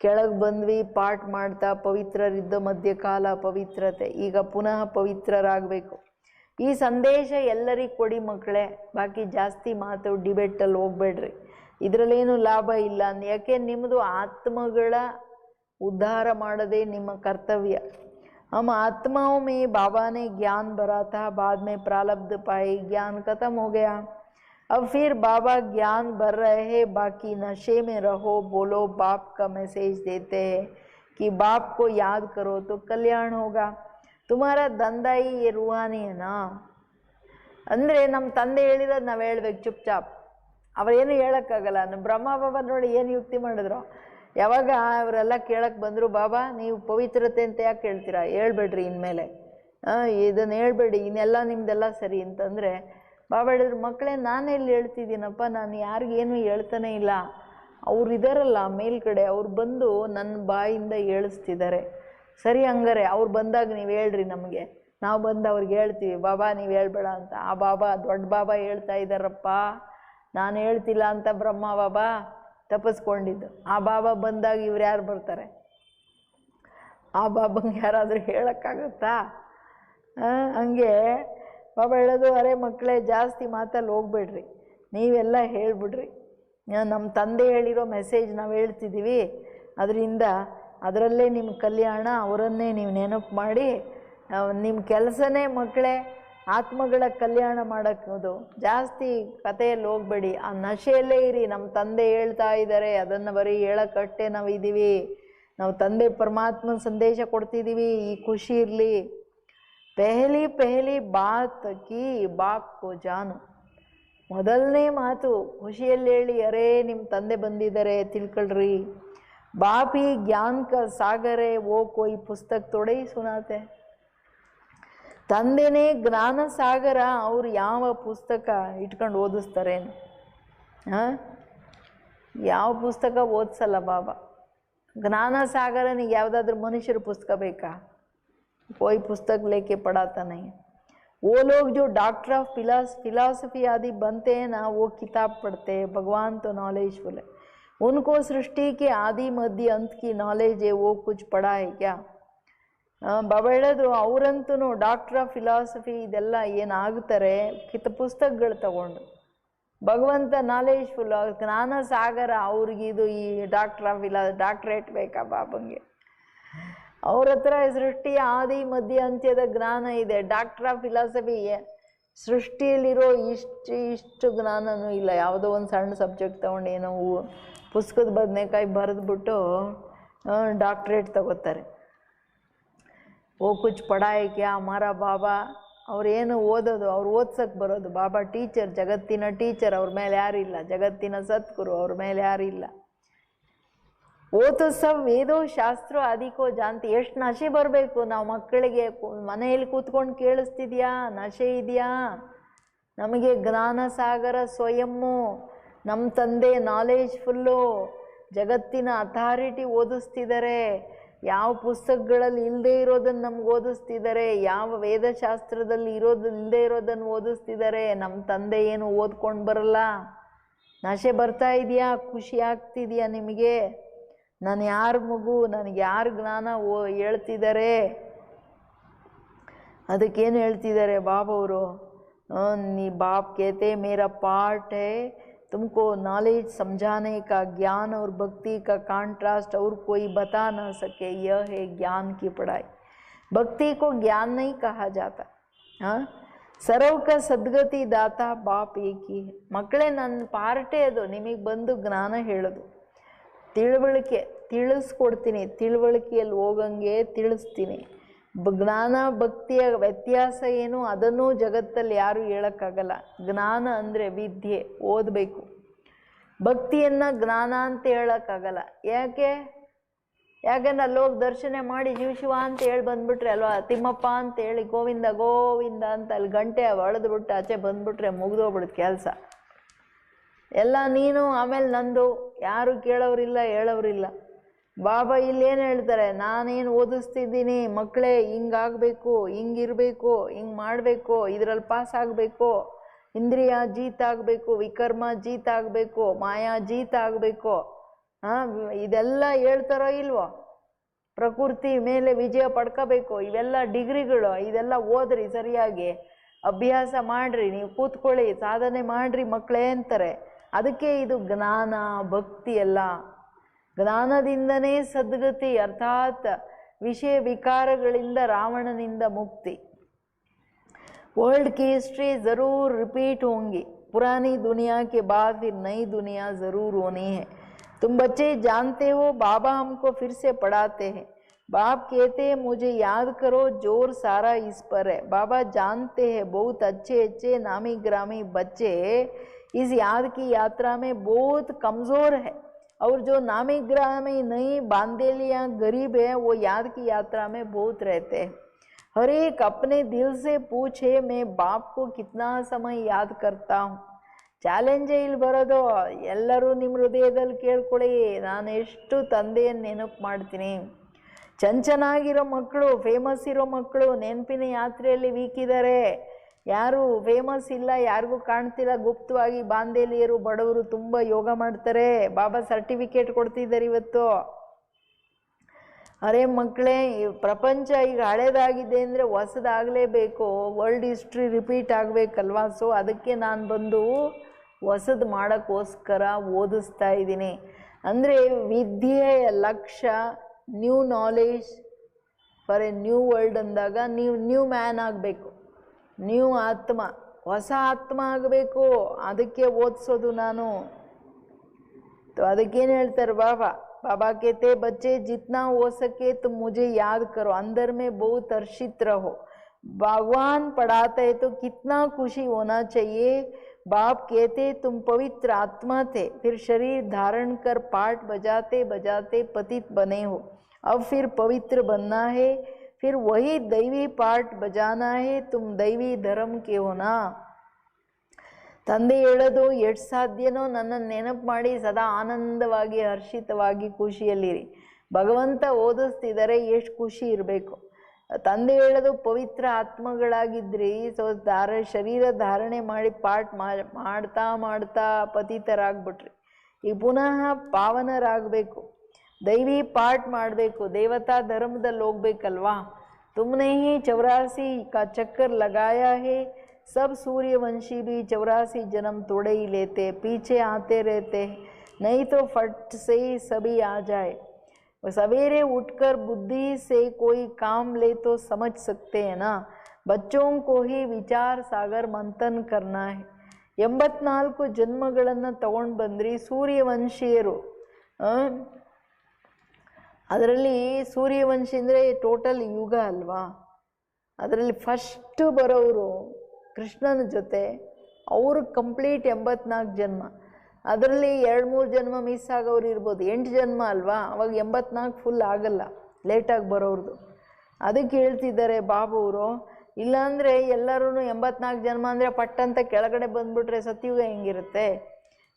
ಕೆಳಗೆ ಬಂದ್ವಿ, ಪಾಠ ಮಾಡ್ತಾ ಪವಿತ್ರರಿದ್ದ ಮಧ್ಯಕಾಲ ಪವಿತ್ರತೆ, ಈಗ ಪುನಃ ಪವಿತ್ರರಾಗಬೇಕು. ಈ ಸಂದೇಶ ಎಲ್ಲರಿಗೂ ಕೊಡಿ ಮಕ್ಕಳೇ. ಬಾಕಿ ಜಾಸ್ತಿ ಮಾತು ಡಿಬೇಟಲ್ಲಿ ಹೋಗ್ಬೇಡ್ರಿ, ಇದರಲ್ಲೇನು ಲಾಭ ಇಲ್ಲ. ಯಾಕೆ ನಿಮ್ಮದು ಆತ್ಮಗಳ उद्धार माड़दे निम्म कर्तव्य. हम आत्माओं में बाबा ने ज्ञान भरा था, बाद में प्रारब्ध पाए, ज्ञान खत्म हो गया. अब फिर बाबा ज्ञान भर रहे हैं, बाकी नशे में रहो, बोलो बाप का मैसेज देते हैं कि बाप को याद करो तो कल्याण होगा. तुम्हारा धंधा ही ये रूहानी है ना. ಅಂದರೆ ನಮ್ಮ ತಂದೆ ಹೇಳಿರೋದು ನಾವು ಹೇಳ್ಬೇಕು ಚುಪ್ಚಾಪ್, ಅವರೇನು ಹೇಳೋಕ್ಕಾಗಲ್ಲ. ಬ್ರಹ್ಮ ಬಾಬಾ ನೋಡಿ ಏನು ಯುಕ್ತಿ ಮಾಡಿದ್ರು. ಯಾವಾಗ ಅವರೆಲ್ಲ ಕೇಳಕ್ಕೆ ಬಂದರು, ಬಾಬಾ ನೀವು ಪವಿತ್ರತೆ ಅಂತ ಯಾಕೆ ಹೇಳ್ತೀರಾ, ಹೇಳ್ಬೇಡ್ರಿ ಇನ್ಮೇಲೆ, ಇದನ್ನು ಹೇಳ್ಬೇಡಿ, ಇನ್ನೆಲ್ಲ ನಿಮ್ದೆಲ್ಲ ಸರಿ ಅಂತಂದರೆ ಬಾಬಾ ಹೇಳಿದ್ರು, ಮಕ್ಕಳೇ ನಾನೆಲ್ಲಿ ಹೇಳ್ತಿದ್ದೀನಪ್ಪ, ನಾನು ಯಾರಿಗೇನು ಹೇಳ್ತಾನೆ ಇಲ್ಲ, ಅವ್ರು ಇದ್ದಾರಲ್ಲ ಮೇಲ್ಗಡೆ, ಅವ್ರು ಬಂದು ನನ್ನ ಬಾಯಿಂದ ಹೇಳಿಸ್ತಿದ್ದಾರೆ. ಸರಿ, ಹಂಗಾರೆ ಅವ್ರು ಬಂದಾಗ ನೀವು ಹೇಳ್ರಿ ನಮಗೆ, ನಾವು ಬಂದು ಅವ್ರಿಗೆ ಹೇಳ್ತೀವಿ ಬಾಬಾ ನೀವು ಹೇಳ್ಬೇಡ ಅಂತ. ಆ ಬಾಬಾ ದೊಡ್ಡ ಬಾಬಾ ಹೇಳ್ತಾ ಇದ್ದಾರಪ್ಪ, ನಾನು ಹೇಳ್ತಿಲ್ಲ ಅಂತ ಬ್ರಹ್ಮ ಬಾಬಾ ತಪ್ಪಿಸ್ಕೊಂಡಿದ್ದು. ಆ ಬಾಬಾ ಬಂದಾಗ ಇವ್ರು ಯಾರು ಬರ್ತಾರೆ? ಆ ಬಾಬಂಗೆ ಯಾರಾದರೂ ಹೇಳೋಕ್ಕಾಗುತ್ತಾ? ಹಂಗೆ ಬಾಬಾ ಹೇಳೋದು, ಅರೆ ಮಕ್ಕಳೇ ಜಾಸ್ತಿ ಮಾತಲ್ಲಿ ಹೋಗ್ಬೇಡ್ರಿ, ನೀವೆಲ್ಲ ಹೇಳ್ಬಿಡ್ರಿ, ನಮ್ಮ ತಂದೆ ಹೇಳಿರೋ ಮೆಸೇಜ್ ನಾವು ಹೇಳ್ತಿದ್ದೀವಿ, ಅದರಿಂದ ಅದರಲ್ಲೇ ನಿಮ್ಮ ಕಲ್ಯಾಣ, ಅವರನ್ನೇ ನೀವು ನೆನಪು ಮಾಡಿ ನಿಮ್ಮ ಕೆಲಸನೇ ಮಕ್ಕಳೇ ಆತ್ಮಗಳ ಕಲ್ಯಾಣ ಮಾಡೋದು. ಜಾಸ್ತಿ ಕಥೆಯಲ್ಲಿ ಹೋಗಬೇಡಿ, ಆ ನಶೆಯಲ್ಲೇ ಇರಿ. ನಮ್ಮ ತಂದೆ ಹೇಳ್ತಾ ಇದ್ದಾರೆ, ಅದನ್ನು ಬರೀ ಹೇಳೋಕ್ಕಷ್ಟೇ ನಾವು ಇದ್ದೀವಿ, ನಾವು ತಂದೆ ಪರಮಾತ್ಮನ ಸಂದೇಶ ಕೊಡ್ತಿದ್ದೀವಿ, ಈ ಖುಷಿ ಇರಲಿ. ಪೆಹಲಿ ಪೆಹಲಿ ಬಾತ್ ಕಿ ಬಾಪ್ ಕೋ ಜಾನು. ಮೊದಲನೇ ಮಾತು ಖುಷಿಯಲ್ಲಿ ಹೇಳಿ, ಅರೇ ನಿಮ್ಮ ತಂದೆ ಬಂದಿದ್ದಾರೆ ತಿಳ್ಕೊಳ್ರಿ. ಬಾಪ್ ಈ ಜ್ಞಾನ ಕ ಸಾಗರೇ, ಓ ಕೋಯಿ ಪುಸ್ತಕ ತೋಡೆ ಸುನಾತೆ. ತಂದೆನೇ ಜ್ಞಾನ ಸಾಗರ, ಅವ್ರು ಯಾವ ಪುಸ್ತಕ ಇಟ್ಕೊಂಡು ಓದಿಸ್ತಾರೇನು? ಯಾವ ಪುಸ್ತಕ ಓದಿಸಲ್ಲ ಬಾಬಾ. ಜ್ಞಾನ ಸಾಗರನಿಗೆ ಯಾವುದಾದ್ರೂ ಮನುಷ್ಯರ ಪುಸ್ತಕ ಬೇಕಾ? कोई पुस्तक लेके पढ़ाता नहीं. वो लोग जो डॉक्टर ऑफ फिलॉसफी आदि बनते हैं ना, वो किताब पढ़ते हैं. भगवान तो नॉलेजफुल है. उनको सृष्टि के आदि मध्य अंत की नॉलेज है, वो कुछ पढ़ा है क्या? ಬಾಬಾ ಹೇಳೋದು ಅವರಂತೂ ಡಾಕ್ಟರ್ ಆಫ್ ಫಿಲಾಸಫಿ ಇದೆಲ್ಲ ಏನಾಗ್ತಾರೆ ಪುಸ್ತಕಗಳು ತಗೊಂಡು. ಭಗವಂತ ನಾಲೆಜ್ಫುಲ್, ಜ್ಞಾನ ಸಾಗರ. ಅವ್ರಿಗಿದು ಈ ಡಾಕ್ಟರ್ ಆಫ್ ಡಾಕ್ಟ್ರೇಟ್ ಬೇಕಾ ಬಾಬಂಗೆ? ಅವ್ರ ಹತ್ರ ಸೃಷ್ಟಿಯ ಆದಿ ಮಧ್ಯ ಅಂತ್ಯದ ಜ್ಞಾನ ಇದೆ. ಡಾಕ್ಟರ್ ಆಫ್ ಫಿಲಾಸಫಿ ಸೃಷ್ಟಿಯಲ್ಲಿರೋ ಇಷ್ಟು ಜ್ಞಾನನೂ ಇಲ್ಲ. ಯಾವುದೋ ಒಂದು ಸಣ್ಣ ಸಬ್ಜೆಕ್ಟ್ ತೊಗೊಂಡು ಏನೋ ಪುಸ್ತಕದ ಬದನೆಕಾಯಿ ಬರೆದ್ಬಿಟ್ಟು ಡಾಕ್ಟ್ರೇಟ್ ತಗೋತಾರೆ. ಓ ಕುಚ್ ಪಢಾಯಿ ಕ್ಯಾ ಹಮಾರಾ ಬಾಬಾ? ಅವ್ರೇನು ಓದೋದು, ಅವ್ರು ಓದ್ಸಕ್ಕೆ ಬರೋದು. ಬಾಬಾ ಟೀಚರ್, ಜಗತ್ತಿನ ಟೀಚರ್, ಅವ್ರ ಮೇಲೆ ಯಾರಿಲ್ಲ. ಜಗತ್ತಿನ ಸದ್ಗುರು, ಅವ್ರ ಮೇಲೆ ಯಾರಿಲ್ಲ. ಓದು ಸಬ್ ವೇದೋ ಶಾಸ್ತ್ರ ಆದಿಕೋ ಜಾಂತಿ. ಎಷ್ಟು ನಶೆ ಬರಬೇಕು ನಾವು ಮಕ್ಕಳಿಗೆ. ಮನೆಯಲ್ಲಿ ಕೂತ್ಕೊಂಡು ಕೇಳಿಸ್ತಿದ್ಯಾ? ನಶೆ ಇದೆಯಾ? ನಮಗೆ ಜ್ಞಾನ ಸಾಗರ ಸ್ವಯಮ್ಮು, ನಮ್ಮ ತಂದೆ ನಾಲೆಜ್ಫುಲ್ಲು, ಜಗತ್ತಿನ ಅಥಾರಿಟಿ ಓದಿಸ್ತಿದ್ದಾರೆ. ಯಾವ ಪುಸ್ತಕಗಳಲ್ಲಿ ಇಲ್ಲದೆ ಇರೋದನ್ನು ನಮ್ಗೆ ಓದಿಸ್ತಿದ್ದಾರೆ, ಯಾವ ವೇದಶಾಸ್ತ್ರದಲ್ಲಿ ಇಲ್ಲದೆ ಇರೋದನ್ನು ಓದಿಸ್ತಿದ್ದಾರೆ. ನಮ್ಮ ತಂದೆ ಏನು ಓದ್ಕೊಂಡು ಬರಲ್ಲ. ನಶೆ ಬರ್ತಾ ಇದೆಯಾ? ಖುಷಿ ಆಗ್ತಿದೆಯಾ ನಿಮಗೆ? ನಾನು ಯಾರ ಮಗು, ನನಗೆ ಯಾರು ಜ್ಞಾನ ಹೇಳ್ತಿದ್ದಾರೆ? ಅದಕ್ಕೇನು ಹೇಳ್ತಿದ್ದಾರೆ ಬಾಬವರು? ನೀ ಬಾಪ್ कहते मेरा पार्ट है तुमको नॉलेज समझाने का, ज्ञान और भक्ति का कॉन्ट्रास्ट और कोई बता ना सके, यह है ज्ञान की पढ़ाई. भक्ति को ज्ञान नहीं कहा जाता. हाँ, ಸರ್ವ ಕ ಸದ್ಗತಿ ದಾತ ಬಾಪ್ ಏಕಿ. ಮಕ್ಕಳೇ, ನನ್ನ ಪಾರ್ಟೇ ಅದು ನಿಮಗೆ ಬಂದು ಜ್ಞಾನ ಹೇಳೋದು, ತಿಳುವಳಿಕೆ ತಿಳಿಸ್ಕೊಡ್ತೀನಿ. ತಿಳುವಳಿಕೆಯಲ್ಲಿ ಹೋಗಂಗೆ ತಿಳಿಸ್ತೀನಿ. ಜ್ಞಾನ ಭಕ್ತಿಯ ವ್ಯತ್ಯಾಸ ಏನು ಅದನ್ನೂ ಜಗತ್ತಲ್ಲಿ ಯಾರೂ ಹೇಳೋಕ್ಕಾಗಲ್ಲ. ಜ್ಞಾನ ಅಂದರೆ ವಿದ್ಯೆ, ಓದಬೇಕು. ಭಕ್ತಿಯನ್ನು ಜ್ಞಾನ ಅಂತ ಹೇಳೋಕ್ಕಾಗಲ್ಲ. ಯಾಕಂದ್ರೆ ಅಲ್ಲೋಗಿ ದರ್ಶನ ಮಾಡಿ ಶಿವ ಅಂತ ಹೇಳಿ ಬಂದ್ಬಿಟ್ರೆ ಅಲ್ವಾ, ತಿಮ್ಮಪ್ಪ ಅಂತ ಹೇಳಿ ಗೋವಿಂದ ಗೋವಿಂದ ಅಂತ ಅಲ್ಲಿ ಗಂಟೆ ಹೊಡೆದ್ಬಿಟ್ಟು ಆಚೆ ಬಂದ್ಬಿಟ್ರೆ ಮುಗಿದೋಗ್ಬಿಡುತ್ತೆ ಕೆಲಸ ಎಲ್ಲ. ನೀನು ಆಮೇಲೆ ನಂದು, ಯಾರು ಕೇಳೋರಿಲ್ಲ ಹೇಳೋರಿಲ್ಲ. ಬಾಬಾ ಇಲ್ಲೇನು ಹೇಳ್ತಾರೆ? ನಾನೇನು ಓದಿಸ್ತಿದ್ದೀನಿ ಮಕ್ಕಳೇ, ಹಿಂಗಾಗಬೇಕು, ಹಿಂಗಿರಬೇಕು, ಹಿಂಗೆ ಮಾಡಬೇಕು, ಇದರಲ್ಲಿ ಪಾಸ್ ಆಗಬೇಕು, ಇಂದ್ರಿಯ ಜೀತ್ ಆಗಬೇಕು, ವಿಕರ್ಮ ಜೀತ್ ಆಗಬೇಕು, ಮಾಯಾ ಜೀತ್ ಆಗಬೇಕು. ಇದೆಲ್ಲ ಹೇಳ್ತಾರೋ ಇಲ್ವೋ? ಪ್ರಕೃತಿ ಮೇಲೆ ವಿಜಯ ಪಡ್ಕೋಬೇಕು. ಇವೆಲ್ಲ ಡಿಗ್ರಿಗಳು. ಇದೆಲ್ಲ ಓದ್ರಿ, ಸರಿಯಾಗಿ ಅಭ್ಯಾಸ ಮಾಡಿರಿ, ನೀವು ಕೂತ್ಕೊಳ್ಳಿ, ಸಾಧನೆ ಮಾಡಿರಿ ಮಕ್ಕಳೇ ಅಂತಾರೆ. ಅದಕ್ಕೆ ಇದು ಜ್ಞಾನ ಭಕ್ತಿ ಎಲ್ಲ. ಜ್ಞಾನದಿಂದನೇ ಸದ್ಗತಿ, ಅರ್ಥಾತ್ ವಿಷಯ ವಿಕಾರಗಳಿಂದ ರಾವಣನಿಂದ ಮುಕ್ತಿ. वर्ल्ड की हिस्ट्री ज़रूर रिपीट होंगी. पुरानी दुनिया के बाद फिर नई दुनिया ज़रूर होनी है. तुम बच्चे जानते हो, बाबा हमको फिर से पढ़ाते हैं. बाप कहते हैं मुझे याद करो, जोर सारा इस पर है. बाबा जानते हैं बहुत अच्छे अच्छे नामी ग्रामी बच्चे इस याद की यात्रा में बहुत कमज़ोर है, और जो नामी ग्रामी नहीं बांदेलियाँ गरीब है वो याद की यात्रा में बहुत रहते हैं. हर एक अपने दिल से पूछे, मैं बाप को कितना समय याद करता हूँ. ಚಾಲೆಂಜೇ ಇಲ್ಲಿ ಬರೋದು. ಎಲ್ಲರೂ ನಿಮ್ಮ ಹೃದಯದಲ್ಲಿ ಕೇಳ್ಕೊಳ್ಳಿ, ನಾನು ಎಷ್ಟು ತಂದೆಯನ್ನು ನೆನಪು ಮಾಡ್ತೀನಿ. ಚೆನ್ನಾಗಿರೋ ಮಕ್ಕಳು, ಫೇಮಸ್ ಇರೋ ಮಕ್ಕಳು ನೆನಪಿನ ಯಾತ್ರೆಯಲ್ಲಿ ವೀಕಿದ್ದಾರೆ. ಯಾರು ಫೇಮಸ್ ಇಲ್ಲ, ಯಾರಿಗೂ ಕಾಣ್ತಿಲ್ಲ, ಗುಪ್ತವಾಗಿ ಬಾಂಧೇಲಿಯರು ಬಡವರು ತುಂಬ ಯೋಗ ಮಾಡ್ತಾರೆ. ಬಾಬಾ ಸರ್ಟಿಫಿಕೇಟ್ ಕೊಡ್ತಿದ್ದಾರೆ ಇವತ್ತು. ಅರೆ ಮಕ್ಕಳೇ, ಈ ಪ್ರಪಂಚ ಈಗ ಹಳೇದಾಗಿದೆ ಅಂದರೆ ಹೊಸದಾಗಲೇಬೇಕು. ವರ್ಲ್ಡ್ ಹಿಸ್ಟ್ರಿ ರಿಪೀಟ್ ಆಗಬೇಕಲ್ವಾ? ಸೊ ಅದಕ್ಕೆ ನಾನು ಬಂದು ಹೊಸದು ಮಾಡೋಕ್ಕೋಸ್ಕರ ಓದಿಸ್ತಾ ಇದ್ದೀನಿ. ಅಂದರೆ ವಿದ್ಯೆಯ ಲಕ್ಷ್ಯ new knowledge for A new world ಅಂದಾಗ ನೀವು ನ್ಯೂ ಮ್ಯಾನ್ ಆಗಬೇಕು, ನ್ಯೂ ಆತ್ಮ, ಹೊಸ ಆತ್ಮ ಆಗಬೇಕು. ಅದಕ್ಕೆ ಓದಿಸೋದು ನಾನು. ಅದಕ್ಕೇನು ಹೇಳ್ತಾರೆ ಬಾಬಾ? बाबा कहते बच्चे जितना हो सके तुम मुझे याद करो, अंदर में बहुत हर्षित रहो. भगवान पढ़ाते हैं तो कितना खुशी होना चाहिए. बाप कहते तुम पवित्र आत्मा थे, फिर शरीर धारण कर पाठ बजाते बजाते पतित बने हो. अब फिर पवित्र बनना है, फिर वही दैवी पाठ बजाना है. तुम दैवी धर्म के हो ना. ತಂದೆ ಹೇಳೋದು ಎಷ್ಟು ಸಾಧ್ಯನೋ ನನ್ನನ್ನು ನೆನಪು ಮಾಡಿ ಸದಾ ಆನಂದವಾಗಿ ಹರ್ಷಿತವಾಗಿ ಖುಷಿಯಲ್ಲಿರಿ. ಭಗವಂತ ಓದಿಸ್ತಿದ್ದಾರೆ, ಎಷ್ಟು ಖುಷಿ ಇರಬೇಕು. ತಂದೆ ಹೇಳೋದು ಪವಿತ್ರ ಆತ್ಮಗಳಾಗಿದ್ರಿ, ಸೊ ಶರೀರ ಧಾರಣೆ ಮಾಡಿ ಪಾಠ ಮಾಡ್ತಾ ಮಾಡ್ತಾ ಪತಿತರಾಗ್ಬಿಟ್ರಿ. ಈಗ ಪುನಃ ಪಾವನರಾಗಬೇಕು, ದೈವಿ ಪಾಠ ಮಾಡಬೇಕು, ದೇವತಾ ಧರ್ಮದಲ್ಲಿ ಹೋಗ್ಬೇಕಲ್ವಾ. तुमने ही 84 का चक्कर लगाया है, सब सूर्यवंशी भी 84 जन्म थोड़े ही लेते, पीछे आते रहते, नहीं तो फट से ही सभी आ जाए। सवेरे उठकर बुद्धि से कोई काम ले तो समझ सकते हैं ना, बच्चों को ही विचार सागर मंथन करना है। 84 ಜನ್ಮಗಳನ್ನು ತಗೊಂಡು ಬಂದ್ರಿ ಸೂರ್ಯವಂಶೀಯರು. ಅದರಲ್ಲಿ ಸೂರ್ಯವಂಶಿ ಅಂದರೆ ಟೋಟಲ್ ಯುಗ ಅಲ್ವಾ. ಅದರಲ್ಲಿ ಫಸ್ಟು ಬರೋರು ಕೃಷ್ಣನ ಜೊತೆ, ಅವರು ಕಂಪ್ಲೀಟ್ 84 ಜನ್ಮ. ಅದರಲ್ಲಿ 2-3 ಜನ್ಮ ಮಿಸ್ ಆಗೋರು ಇರ್ಬೋದು, 8 ಜನ್ಮ ಅಲ್ವಾ. ಅವಾಗ 84 ಫುಲ್ ಆಗಲ್ಲ, ಲೇಟಾಗಿ ಬರೋರ್ದು. ಅದಕ್ಕೆ ಹೇಳ್ತಿದ್ದಾರೆ ಬಾಬುವರು, ಇಲ್ಲಾಂದರೆ ಎಲ್ಲರೂ 84 ಜನ್ಮ ಅಂದರೆ ಪಟ್ಟಂತ ಕೆಳಗಡೆ ಬಂದುಬಿಟ್ರೆ ಸತ್ಯುಗ ಹೆಂಗಿರುತ್ತೆ.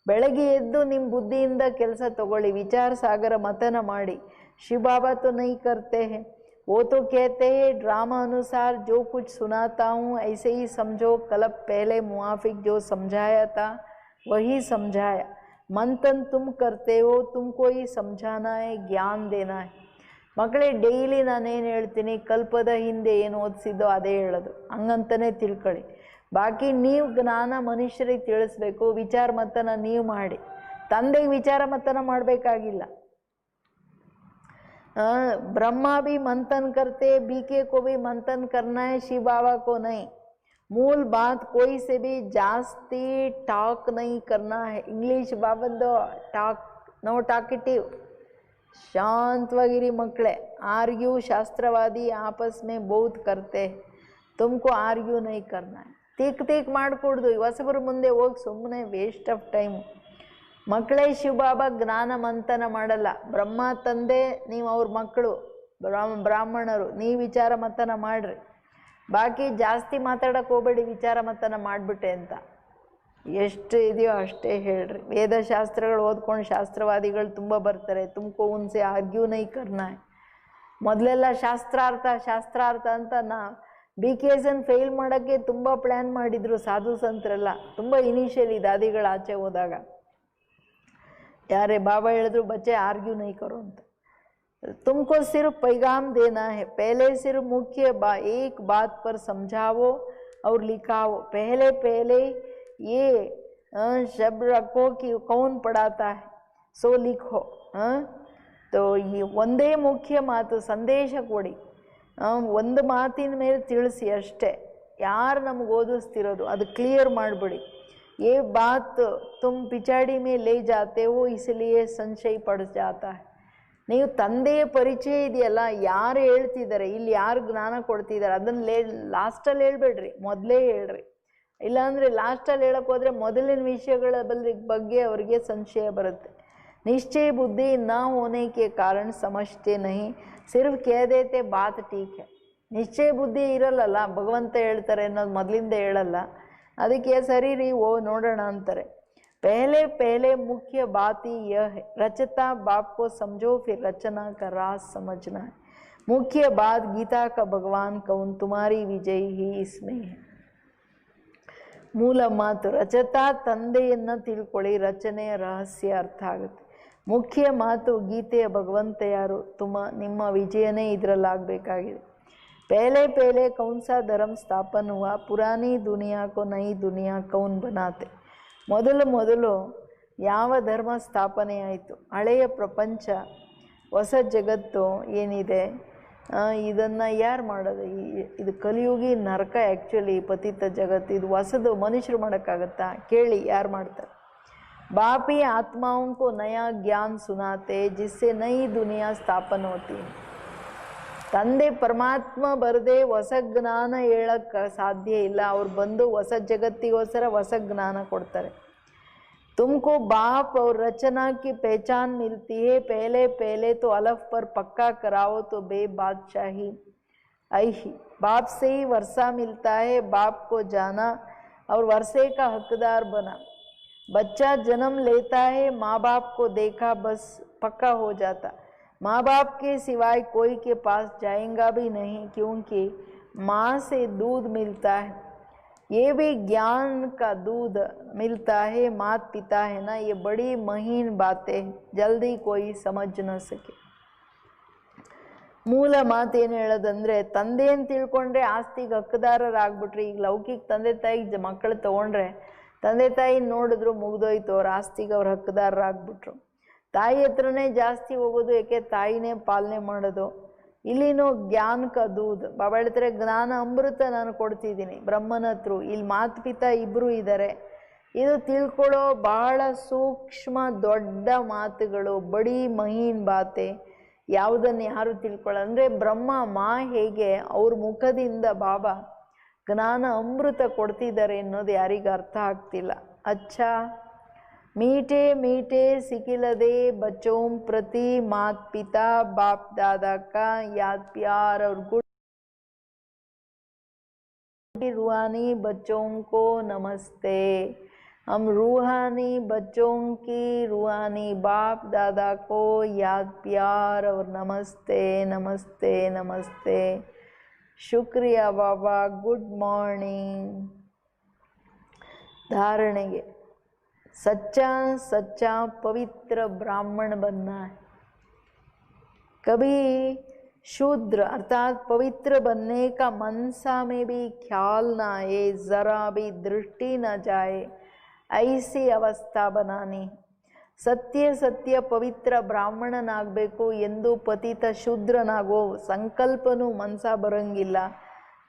ಬೆಳಗ್ಗೆ ಎದ್ದು ನಿಮ್ಮ ಬುದ್ಧಿಯಿಂದ ಕೆಲಸ ತಗೊಳ್ಳಿ, ವಿಚಾರ ಸಾಗರ ಮಥನ ಮಾಡಿ. शिव बाबा तो नहीं करते हैं, वो तो कहते हैं ड्रामा अनुसार जो कुछ सुनाता हूँ ऐसे ही समझो। कल्प पहले मुआफिक जो समझाया था वही समझाया। मंथन तुम करते हो, तुमको ही समझाना है, ज्ञान देना है। ಮಕ್ಕಳೇ ಡೈಲಿ ನಾನೇನು ಹೇಳ್ತೀನಿ, ಕಲ್ಪದ ಹಿಂದೆ ಏನು ಓದಿಸಿದ್ದೋ ಅದೇ ಹೇಳೋದು, ಹಂಗಂತಲೇ ತಿಳ್ಕೊಳ್ಳಿ. ಬಾಕಿ ನೀವು ಜ್ಞಾನ ಮನುಷ್ಯರಿಗೆ ತಿಳಿಸ್ಬೇಕು, ವಿಚಾರ ಮತನ ನೀವು ಮಾಡಿ. ತಂದೆಗೆ ವಿಚಾರ ಮತನ ಮಾಡಬೇಕಾಗಿಲ್ಲ. ब्रह्मा भी मंथन करते, बीके को भी मंथन करना है, शिव बाबा को नहीं। मूल बात कोई से भी जास्ती टॉक नहीं करना है। इंग्लिश बाबंदो टॉक नो टॉकेटिव, शांतವಾಗಿರಿ ಮಕ್ಕಳೇ. आर्ग्यू शास्त्रवादी आपस में बहुत करते हैं, तुमको आर्ग्यू नहीं करना है. तीक ಮಾಡಿಕೊಡ್ದು ಹೊಸಬರ ಮುಂದೆ ಹೋಗಿ ಸುಮ್ಮನೆ ವೇಸ್ಟ್ ಆಫ್ ಟೈಮು. ಮಕ್ಕಳೇ, ಶಿವಬಾಬಾ ಜ್ಞಾನ ಮಂಥನ ಮಾಡಲ್ಲ. ಬ್ರಹ್ಮ ತಂದೆ, ನೀವು ಅವ್ರ ಮಕ್ಕಳು, ಬ್ರಾಹ್ಮಣರು, ನೀವು ವಿಚಾರ ಮಂಥನ ಮಾಡಿರಿ. ಬಾಕಿ ಜಾಸ್ತಿ ಮಾತಾಡೋಕೆ ಹೋಗಬೇಡಿ, ವಿಚಾರ ಮಂಥನ ಮಾಡಿಬಿಟ್ಟೆ ಅಂತ. ಎಷ್ಟು ಇದೆಯೋ ಅಷ್ಟೇ ಹೇಳ್ರಿ. ವೇದಶಾಸ್ತ್ರಗಳು ಓದ್ಕೊಂಡು ಶಾಸ್ತ್ರವಾದಿಗಳು ತುಂಬ ಬರ್ತಾರೆ. ತುಮಕೋ ಉನ್ಸೆ ಆರ್ಗ್ಯೂ ನೈ ಕರ್ನಾ ಹೈ. ಮೊದಲೆಲ್ಲ ಶಾಸ್ತ್ರಾರ್ಥ ಅಂತ BKSN ಫೇಲ್ ಮಾಡೋಕ್ಕೆ ತುಂಬ ಪ್ಲ್ಯಾನ್ ಮಾಡಿದರು ಸಾಧು ಸಂತರೆಲ್ಲ. ತುಂಬ ಇನಿಷಿಯಲಿ ದಾದಿಗಳು ಆಚೆ ಹೋದಾಗ ಯಾರೇ ಬಾಬಾ ಹೇಳಿದ್ರು, ಬಚ್ಚೆ ಆರ್ಗ್ಯೂ ನೈ ಕರೋ ಅಂತ. तुमको सिर्फ पैगाम देना है, पहले सिर्फ मुख्य एक बात पर समझाओ और लिखाओ। पहले ये शब्द रखो कि कौन पढ़ाता है, सो लिखो. तो ये ಒಂದೇ ಮುಖ್ಯ ಮಾತು, ಸಂದೇಶ ಕೊಡಿ. ಒಂದು ಮಾತಿನ ಮೇಲೆ ತಿಳಿಸಿ ಅಷ್ಟೇ. ಯಾರು ನಮಗೆ ಓದಿಸ್ತಿರೋದು ಅದು ಕ್ಲಿಯರ್ ಮಾಡಿಬಿಡಿ. ये बात तुम पिछाड़ी में ले जाते हो, इसलिए संशय पड़ जाता है. ನೀವು ತಂದೆಯ ಪರಿಚಯ ಇದೆಯಲ್ಲ, ಯಾರು ಹೇಳ್ತಿದ್ದಾರೆ, ಇಲ್ಲಿ ಯಾರು ಜ್ಞಾನ ಕೊಡ್ತಿದ್ದಾರೆ, ಅದನ್ನು ಲಾಸ್ಟಲ್ಲಿ ಹೇಳ್ಬೇಡ್ರಿ, ಮೊದಲೇ ಹೇಳ್ರಿ. ಇಲ್ಲಾಂದರೆ ಲಾಸ್ಟಲ್ಲಿ ಹೇಳಕ್ಕೆ ಹೋದರೆ ಮೊದಲಿನ ವಿಷಯಗಳ ಬಗ್ಗೆ ಅವರಿಗೆ ಸಂಶಯ ಬರುತ್ತೆ. निश्चय बुद्धि न होने के कारण समझते नहीं, सिर्फ कह देते बात ठीक है. ನಿಶ್ಚಯ ಬುದ್ಧಿ ಇರಲ್ಲಲ್ಲ, ಭಗವಂತ ಹೇಳ್ತಾರೆ ಅನ್ನೋದು ಮೊದಲಿಂದ ಹೇಳಲ್ಲ. ಅದಕ್ಕೆ ಸರಿ ರೀ ನೋಡೋಣ ಅಂತಾರೆ. पहले मुख्य बात ही यह है, रचता बाप को समझो, फिर रचना का राज समझना है. मुख्य बात गीता का भगवान कौन, तुम्हारी विजय ही इसमें है. ಮೂಲ ಮಾತು ರಚತಾ ತಂದೆಯನ್ನು ತಿಳ್ಕೊಳ್ಳಿ, ರಚನೆಯ ರಹಸ್ಯ ಅರ್ಥ ಆಗುತ್ತೆ. ಮುಖ್ಯ ಮಾತು ಗೀತೆಯ ಭಗವಂತ ಯಾರು, ನಿಮ್ಮ ವಿಜಯನೇ ಇದರಲ್ಲಾಗಬೇಕಾಗಿದೆ. पहले कौन सा धर्म स्थापन हुआ, पुरानी दुनिया को नई दुनिया कौन बनाते. ಮೊದಲು ಯಾವ ಧರ್ಮ ಸ್ಥಾಪನೆ ಆಯಿತು, ಹಳೆಯ ಪ್ರಪಂಚ ಹೊಸ ಜಗತ್ತು ಏನಿದೆ ಇದನ್ನು ಯಾರು ಮಾಡೋದು. ಇದು ಕಲಿಯುಗಿ ನರಕ. ಆ್ಯಕ್ಚುಲಿ ಪತಿತ ಜಗತ್ತು ಇದು ಹೊಸದು, ಮನುಷ್ಯರು ಮಾಡೋಕ್ಕಾಗತ್ತಾ ಕೇಳಿ, ಯಾರು ಮಾಡ್ತಾರೆ. ಬಾಪಿ ಆತ್ಮಾओं को नया ज्ञान सुनाते जिससे नई दुनिया स्थापन होती है. ತಂದೆ ಪರಮಾತ್ಮ ಬರದೆ ಹೊಸ ಜ್ಞಾನ ಹೇಳಕ್ಕೆ ಸಾಧ್ಯ ಇಲ್ಲ. ಅವ್ರು ಬಂದು ಹೊಸ ಜಗತ್ತಿಗೋಸ್ಕರ ಹೊಸ ಜ್ಞಾನ ಕೊಡ್ತಾರೆ. तुमको बाप और रचना की पहचान मिलती है, पहले तो अलफ पर पक्का कराओ तो बेबादशाही आई ही. बाप से ही वर्षा मिलता है, बाप को जाना और वर्षे का हकदार बना. बच्चा जन्म लेता है, माँ बाप को देखा बस पक्का हो जाता. माँ बाप के सिवाय कोई के पास जाएगा भी नहीं, क्योंकि माँ से दूध मिलता है. ये भी ज्ञान का दूध मिलता है, मात पिता है ना, ये बड़ी महीन बातें जल्दी कोई समझ न सके. ಮೂಲ ಮಾತೇನು ಹೇಳೋದಂದ್ರೆ, ತಂದೆ ಅಂತ ತಿಳ್ಕೊಂಡ್ರೆ ಆಸ್ತಿಗೆ ಹಕ್ಕದಾರರಾಗ್ಬಿಟ್ರಿ. ಈಗ ಲೌಕಿಕ ತಂದೆ ತಾಯಿಗೆ ಮಕ್ಕಳು ತೊಗೊಂಡ್ರೆ ತಂದೆ ತಾಯಿ ನೋಡಿದ್ರು ಮುಗ್ದೋಯ್ತು, ಅವ್ರ ಆಸ್ತಿಗೆ ಅವ್ರ ಹಕ್ಕದಾರರಾಗ್ಬಿಟ್ರು. ತಾಯಿ ಹತ್ರನೇ ಜಾಸ್ತಿ ಹೋಗೋದು, ಯಾಕೆ ತಾಯಿನೇ ಪಾಲನೆ ಮಾಡೋದು. ಇಲ್ಲಿನೂ ಜ್ಞಾನ ಕ ದೂದ್, ಬಾಬಾ ಹೇಳ್ತಾರೆ ಜ್ಞಾನ ಅಮೃತ ನಾನು ಕೊಡ್ತಿದ್ದೀನಿ ಬ್ರಹ್ಮನ ಹತ್ರ. ಇಲ್ಲಿ ಮಾತು ಪಿತಾ ಇಬ್ಬರು ಇದ್ದಾರೆ. ಇದು ತಿಳ್ಕೊಳ್ಳೋ ಬಹಳ ಸೂಕ್ಷ್ಮ ದೊಡ್ಡ ಮಾತುಗಳು, ಬಡಿ ಮಹೀನ್ ಬಾತೆ. ಯಾವುದನ್ನು ಯಾರು ತಿಳ್ಕೊಳ್ಳೋ ಅಂದರೆ ಬ್ರಹ್ಮ ಮಾ ಹೇಗೆ ಅವ್ರ ಮುಖದಿಂದ ಬಾಬಾ ಜ್ಞಾನ ಅಮೃತ ಕೊಡ್ತಿದ್ದಾರೆ ಅನ್ನೋದು ಯಾರಿಗೂ ಅರ್ಥ ಆಗ್ತಿಲ್ಲ. ಅಚ್ಚಾ मीठे मीठे सिखिलदे बच्चों प्रति मात पिता बाप दादा का याद प्यार और गुड रूहानी बच्चों को नमस्ते. हम रूहानी बच्चों की रूहानी बाप दादा को याद प्यार और नमस्ते नमस्ते नमस्ते. शुक्रिया बाबा, गुड मॉर्निंग. धारणेगे सच्चा सच्चा पवित्र ब्राह्मण बनना है. कभी शूद्र अर्थात पवित्र बनने का मनसा में भी ख्याल ना आए, ज़रा भी दृष्टि न जाए, ऐसी अवस्था बनानी. ಸತ್ಯ ಸತ್ಯ ಪವಿತ್ರ ಬ್ರಾಹ್ಮಣನಾಗಬೇಕು ಎಂದು ಪತಿತ ಶೂದ್ರನಾಗೋ ಸಂಕಲ್ಪನೂ ಮನಸ ಬರೋಂಗಿಲ್ಲ,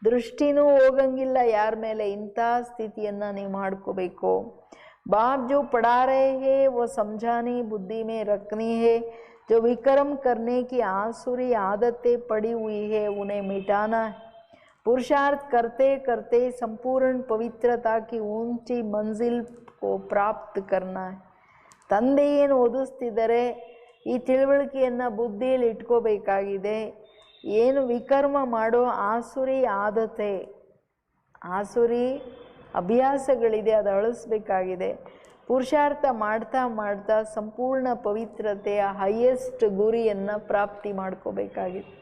ದೃಷ್ಟಿನೂ ಹೋಗಂಗಿಲ್ಲ ಯಾರ ಮೇಲೆ. ಇಂಥ ಸ್ಥಿತಿಯನ್ನು ನೀವು ಮಾಡ್ಕೋಬೇಕು. बाप जो पढ़ा रहे हैं वो समझानी बुद्धि में रखनी है. जो विक्रम करने की आसुरी आदतें पड़ी हुई है उन्हें मिटाना है. पुरुषार्थ करते करते संपूर्ण पवित्रता की ऊंची मंजिल को प्राप्त करना है. ತಂದೆ ಏನು ಓದಿಸ್ತಿದ್ದಾರೆ ಈ ತಿಳುವಳಿಕೆಯನ್ನು ಬುದ್ಧಿಯಲ್ಲಿ ಇಟ್ಕೋಬೇಕಾಗಿದೆ. ಏನು ವಿಕರ್ಮ ಮಾಡೋ ಆಸುರಿ ಆದತೆ, ಆಸುರಿ ಅಭ್ಯಾಸಗಳಿದೆ, ಅದು ಅಳಿಸ್ಬೇಕಾಗಿದೆ. ಪುರುಷಾರ್ಥ ಮಾಡ್ತಾ ಮಾಡ್ತಾ ಸಂಪೂರ್ಣ ಪವಿತ್ರತೆಯ ಹೈಯೆಸ್ಟ್ ಗುರಿಯನ್ನು ಪ್ರಾಪ್ತಿ ಮಾಡ್ಕೋಬೇಕಾಗಿದೆ.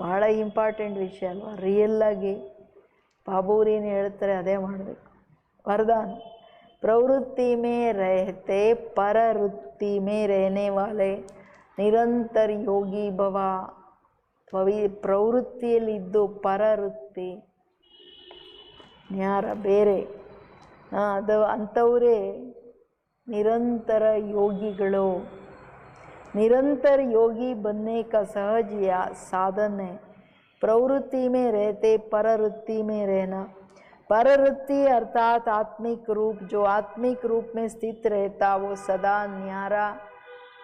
ಭಾಳ ಇಂಪಾರ್ಟೆಂಟ್ ವಿಷಯ ಅಲ್ವಾ. ರಿಯಲ್ಲಾಗಿ ಬಾಬೂರೇನು ಹೇಳ್ತಾರೆ ಅದೇ ಮಾಡಬೇಕು. ವರದಾನ ಪ್ರವೃತ್ತಿ ಮೇ रहते परवृत्ति में रहने वाले ನಿರಂತರ ಯೋಗಿ ಭವ. ಪ್ರವೃತ್ತಿಯಲ್ಲಿದ್ದು ಪರವೃತ್ತಿ ಯಾರ ಬೇರೆ ಅದು ಅಂಥವರೇ ನಿರಂತರ ಯೋಗಿಗಳು. निरंतर योगी बनने का सहज या साधन है. प्रवृत्ति में रहते परवृत्ति में रहना. परवृत्ति अर्थात आत्मिक रूप, जो आत्मिक रूप में स्थित रहता वो सदा न्यारा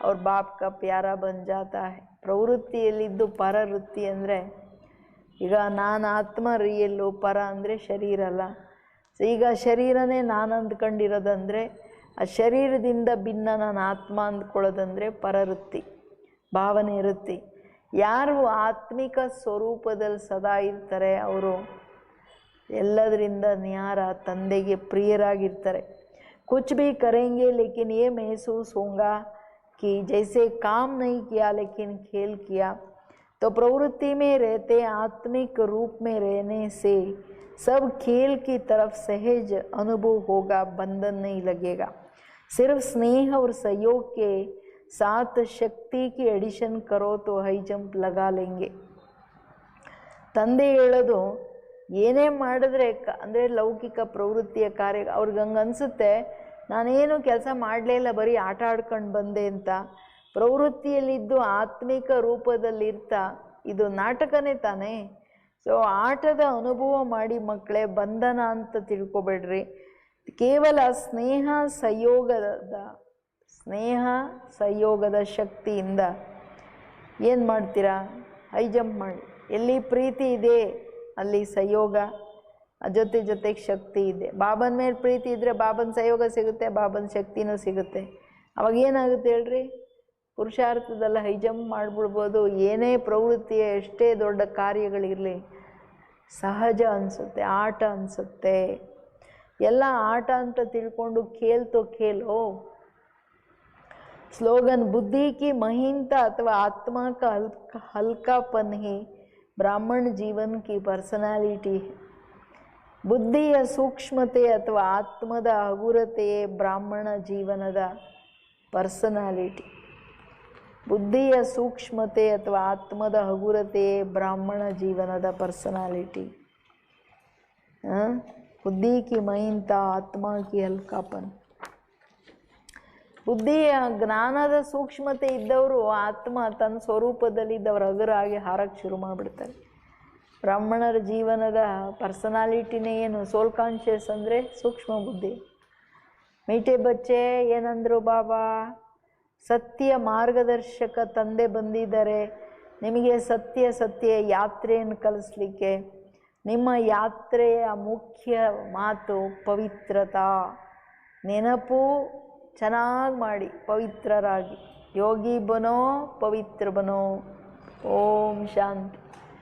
और बाप का प्यारा बन जाता है. ಪ್ರವೃತ್ತಿಯಲ್ಲಿದ್ದು ಪರವೃತ್ತಿ ಅಂದರೆ ಈಗ ನಾನು ಆತ್ಮ ರಿಯಲ್ಲು, ಪರ ಅಂದರೆ ಶರೀರ ಅಲ್ಲ. ಈಗ ಶರೀರನೇ ನಾನು ಅಂದ್ಕೊಂಡಿರೋದಂದರೆ, ಆ ಶರೀರದಿಂದ ಭಿನ್ನ ನಾನು ಆತ್ಮ ಅಂದ್ಕೊಳ್ಳೋದಂದರೆ ಪರವೃತ್ತಿ ಭಾವನೆ ಇರುತ್ತೆ. ಯಾರು ಆತ್ಮಿಕ ಸ್ವರೂಪದಲ್ಲಿ ಸದಾ ಇರ್ತಾರೆ ಅವರು ಎಲ್ಲದರಿಂದ ನ್ಯಾರ, ತಂದೆಗೆ ಪ್ರಿಯರಾಗಿರ್ತಾರೆ. ಕುಚ್ ಭಿ ಕರೆಂಗೆ ಲೇಕಿನ್ ಯೇ महसूस होगा कि जैसे काम नहीं किया लेकिन खेल किया. तो प्रवृत्ति में रहते आत्मिक रूप में रहने से सब खेल की तरफ सहज अनुभव होगा, बंधन नहीं लगेगा. सिर्फ स्नेह और सहयोग के साथ शक्ति की एडिशन करो तो हाई जंप लगा लेंगे. ತಂದೆ ಹೇಳೋದು ಏನೇ ಮಾಡಿದ್ರೆ ಅಂದರೆ ಲೌಕಿಕ ಪ್ರವೃತ್ತಿಯ ಕಾರ್ಯ ಅವ್ರಿಗೆ ಹಂಗೆ ಅನಿಸುತ್ತೆ, ನಾನೇನು ಕೆಲಸ ಮಾಡಲೇ ಇಲ್ಲ, ಬರೀ ಆಟ ಆಡ್ಕೊಂಡು ಬಂದೆ ಅಂತ. ಪ್ರವೃತ್ತಿಯಲ್ಲಿದ್ದು ಆತ್ಮಿಕ ರೂಪದಲ್ಲಿರ್ತಾ ಇದು ನಾಟಕನೇ ತಾನೇ. ಸೊ ಆಟದ ಅನುಭವ ಮಾಡಿ ಮಕ್ಕಳೇ, ಬಂಧನ ಅಂತ ತಿಳ್ಕೊಬೇಡ್ರಿ. ಕೇವಲ ಸ್ನೇಹ ಸಂಯೋಗದ ಶಕ್ತಿಯಿಂದ ಏನು ಮಾಡ್ತೀರಾ, ಹೈ ಜಂಪ್ ಮಾಡಿ. ಎಲ್ಲಿ ಪ್ರೀತಿ ಇದೆ ಅಲ್ಲಿ ಸಂಯೋಗ, ಜೊತೆಗೆ ಶಕ್ತಿ ಇದೆ. ಬಾಬನ ಮೇಲೆ ಪ್ರೀತಿ ಇದ್ದರೆ ಬಾಬನ ಸಂಯೋಗ ಸಿಗುತ್ತೆ, ಬಾಬನ ಶಕ್ತಿನೂ ಸಿಗುತ್ತೆ. ಅವಾಗ ಏನಾಗುತ್ತೆ ಹೇಳ್ರಿ, ಪುರುಷಾರ್ಥದಲ್ಲ ಹೈ ಜಂಪ್ ಮಾಡಿಬಿಡ್ಬೋದು. ಏನೇ ಪ್ರವೃತ್ತಿಯ ಎಷ್ಟೇ ದೊಡ್ಡ ಕಾರ್ಯಗಳಿರಲಿ ಸಹಜ ಅನಿಸುತ್ತೆ, ಆಟ ಅನಿಸುತ್ತೆ. ಎಲ್ಲ ಆಟ ಅಂತ ತಿಳ್ಕೊಂಡು ಖೇಲ್ತೋ ಖೇಲೋ. स्लोगन बुद्धि की महीनता अथवा आत्मा का हल्कापन ही ब्राह्मण जीवन की पर्सनालिटी है. ಬುದ್ಧಿಯ ಸೂಕ್ಷ್ಮತೆ ಅಥವಾ ಆತ್ಮದ ಹಗುರತೆಯೇ ಬ್ರಾಹ್ಮಣ ಜೀವನದ ಪರ್ಸನಾಲಿಟಿ. ಬುದ್ಧಿಯ ಸೂಕ್ಷ್ಮತೆ ಅಥವಾ ಆತ್ಮದ ಹಗುರತೆಯೇ ಬ್ರಾಹ್ಮಣ ಜೀವನದ ಪರ್ಸನಾಲಿಟಿ. ಬುದ್ಧಿ ಕಿ ಮಹಿಂತ ಆತ್ಮ ಕಿ ಹಲ್ಕಾಪನ್. ಬುದ್ಧಿಯ ಜ್ಞಾನದ ಸೂಕ್ಷ್ಮತೆ ಇದ್ದವರು ಆತ್ಮ ತನ್ನ ಸ್ವರೂಪದಲ್ಲಿದ್ದವರು ಹಗುರಾಗಿ ಹಾರಕ್ಕೆ ಶುರು ಮಾಡಿಬಿಡ್ತಾರೆ. ಬ್ರಾಹ್ಮಣರ ಜೀವನದ ಪರ್ಸನಾಲಿಟಿನೇ ಏನು? ಸೋಲ್ ಕಾನ್ಷಿಯಸ್ ಅಂದರೆ ಸೂಕ್ಷ್ಮ ಬುದ್ಧಿ. ಮೀಟೆ ಬಚ್ಚೆ ಏನಂದರು ಬಾಬಾ? ಸತ್ಯ ಮಾರ್ಗದರ್ಶಕ ತಂದೆ ಬಂದಿದ್ದಾರೆ ನಿಮಗೆ ಸತ್ಯ ಯಾತ್ರೆಯನ್ನು ಕಲಿಸ್ಲಿಕ್ಕೆ. ನಿಮ್ಮ ಯಾತ್ರೆಯ ಮುಖ್ಯ ಮಾತು ಪವಿತ್ರತಾ. ನೆನಪು ಚೆನ್ನಾಗಿ ಮಾಡಿ, ಪವಿತ್ರರಾಗಿ. ಯೋಗಿ ಬನೋ, ಪವಿತ್ರ ಬನೋ. ಓಂ ಶಾಂತಿ.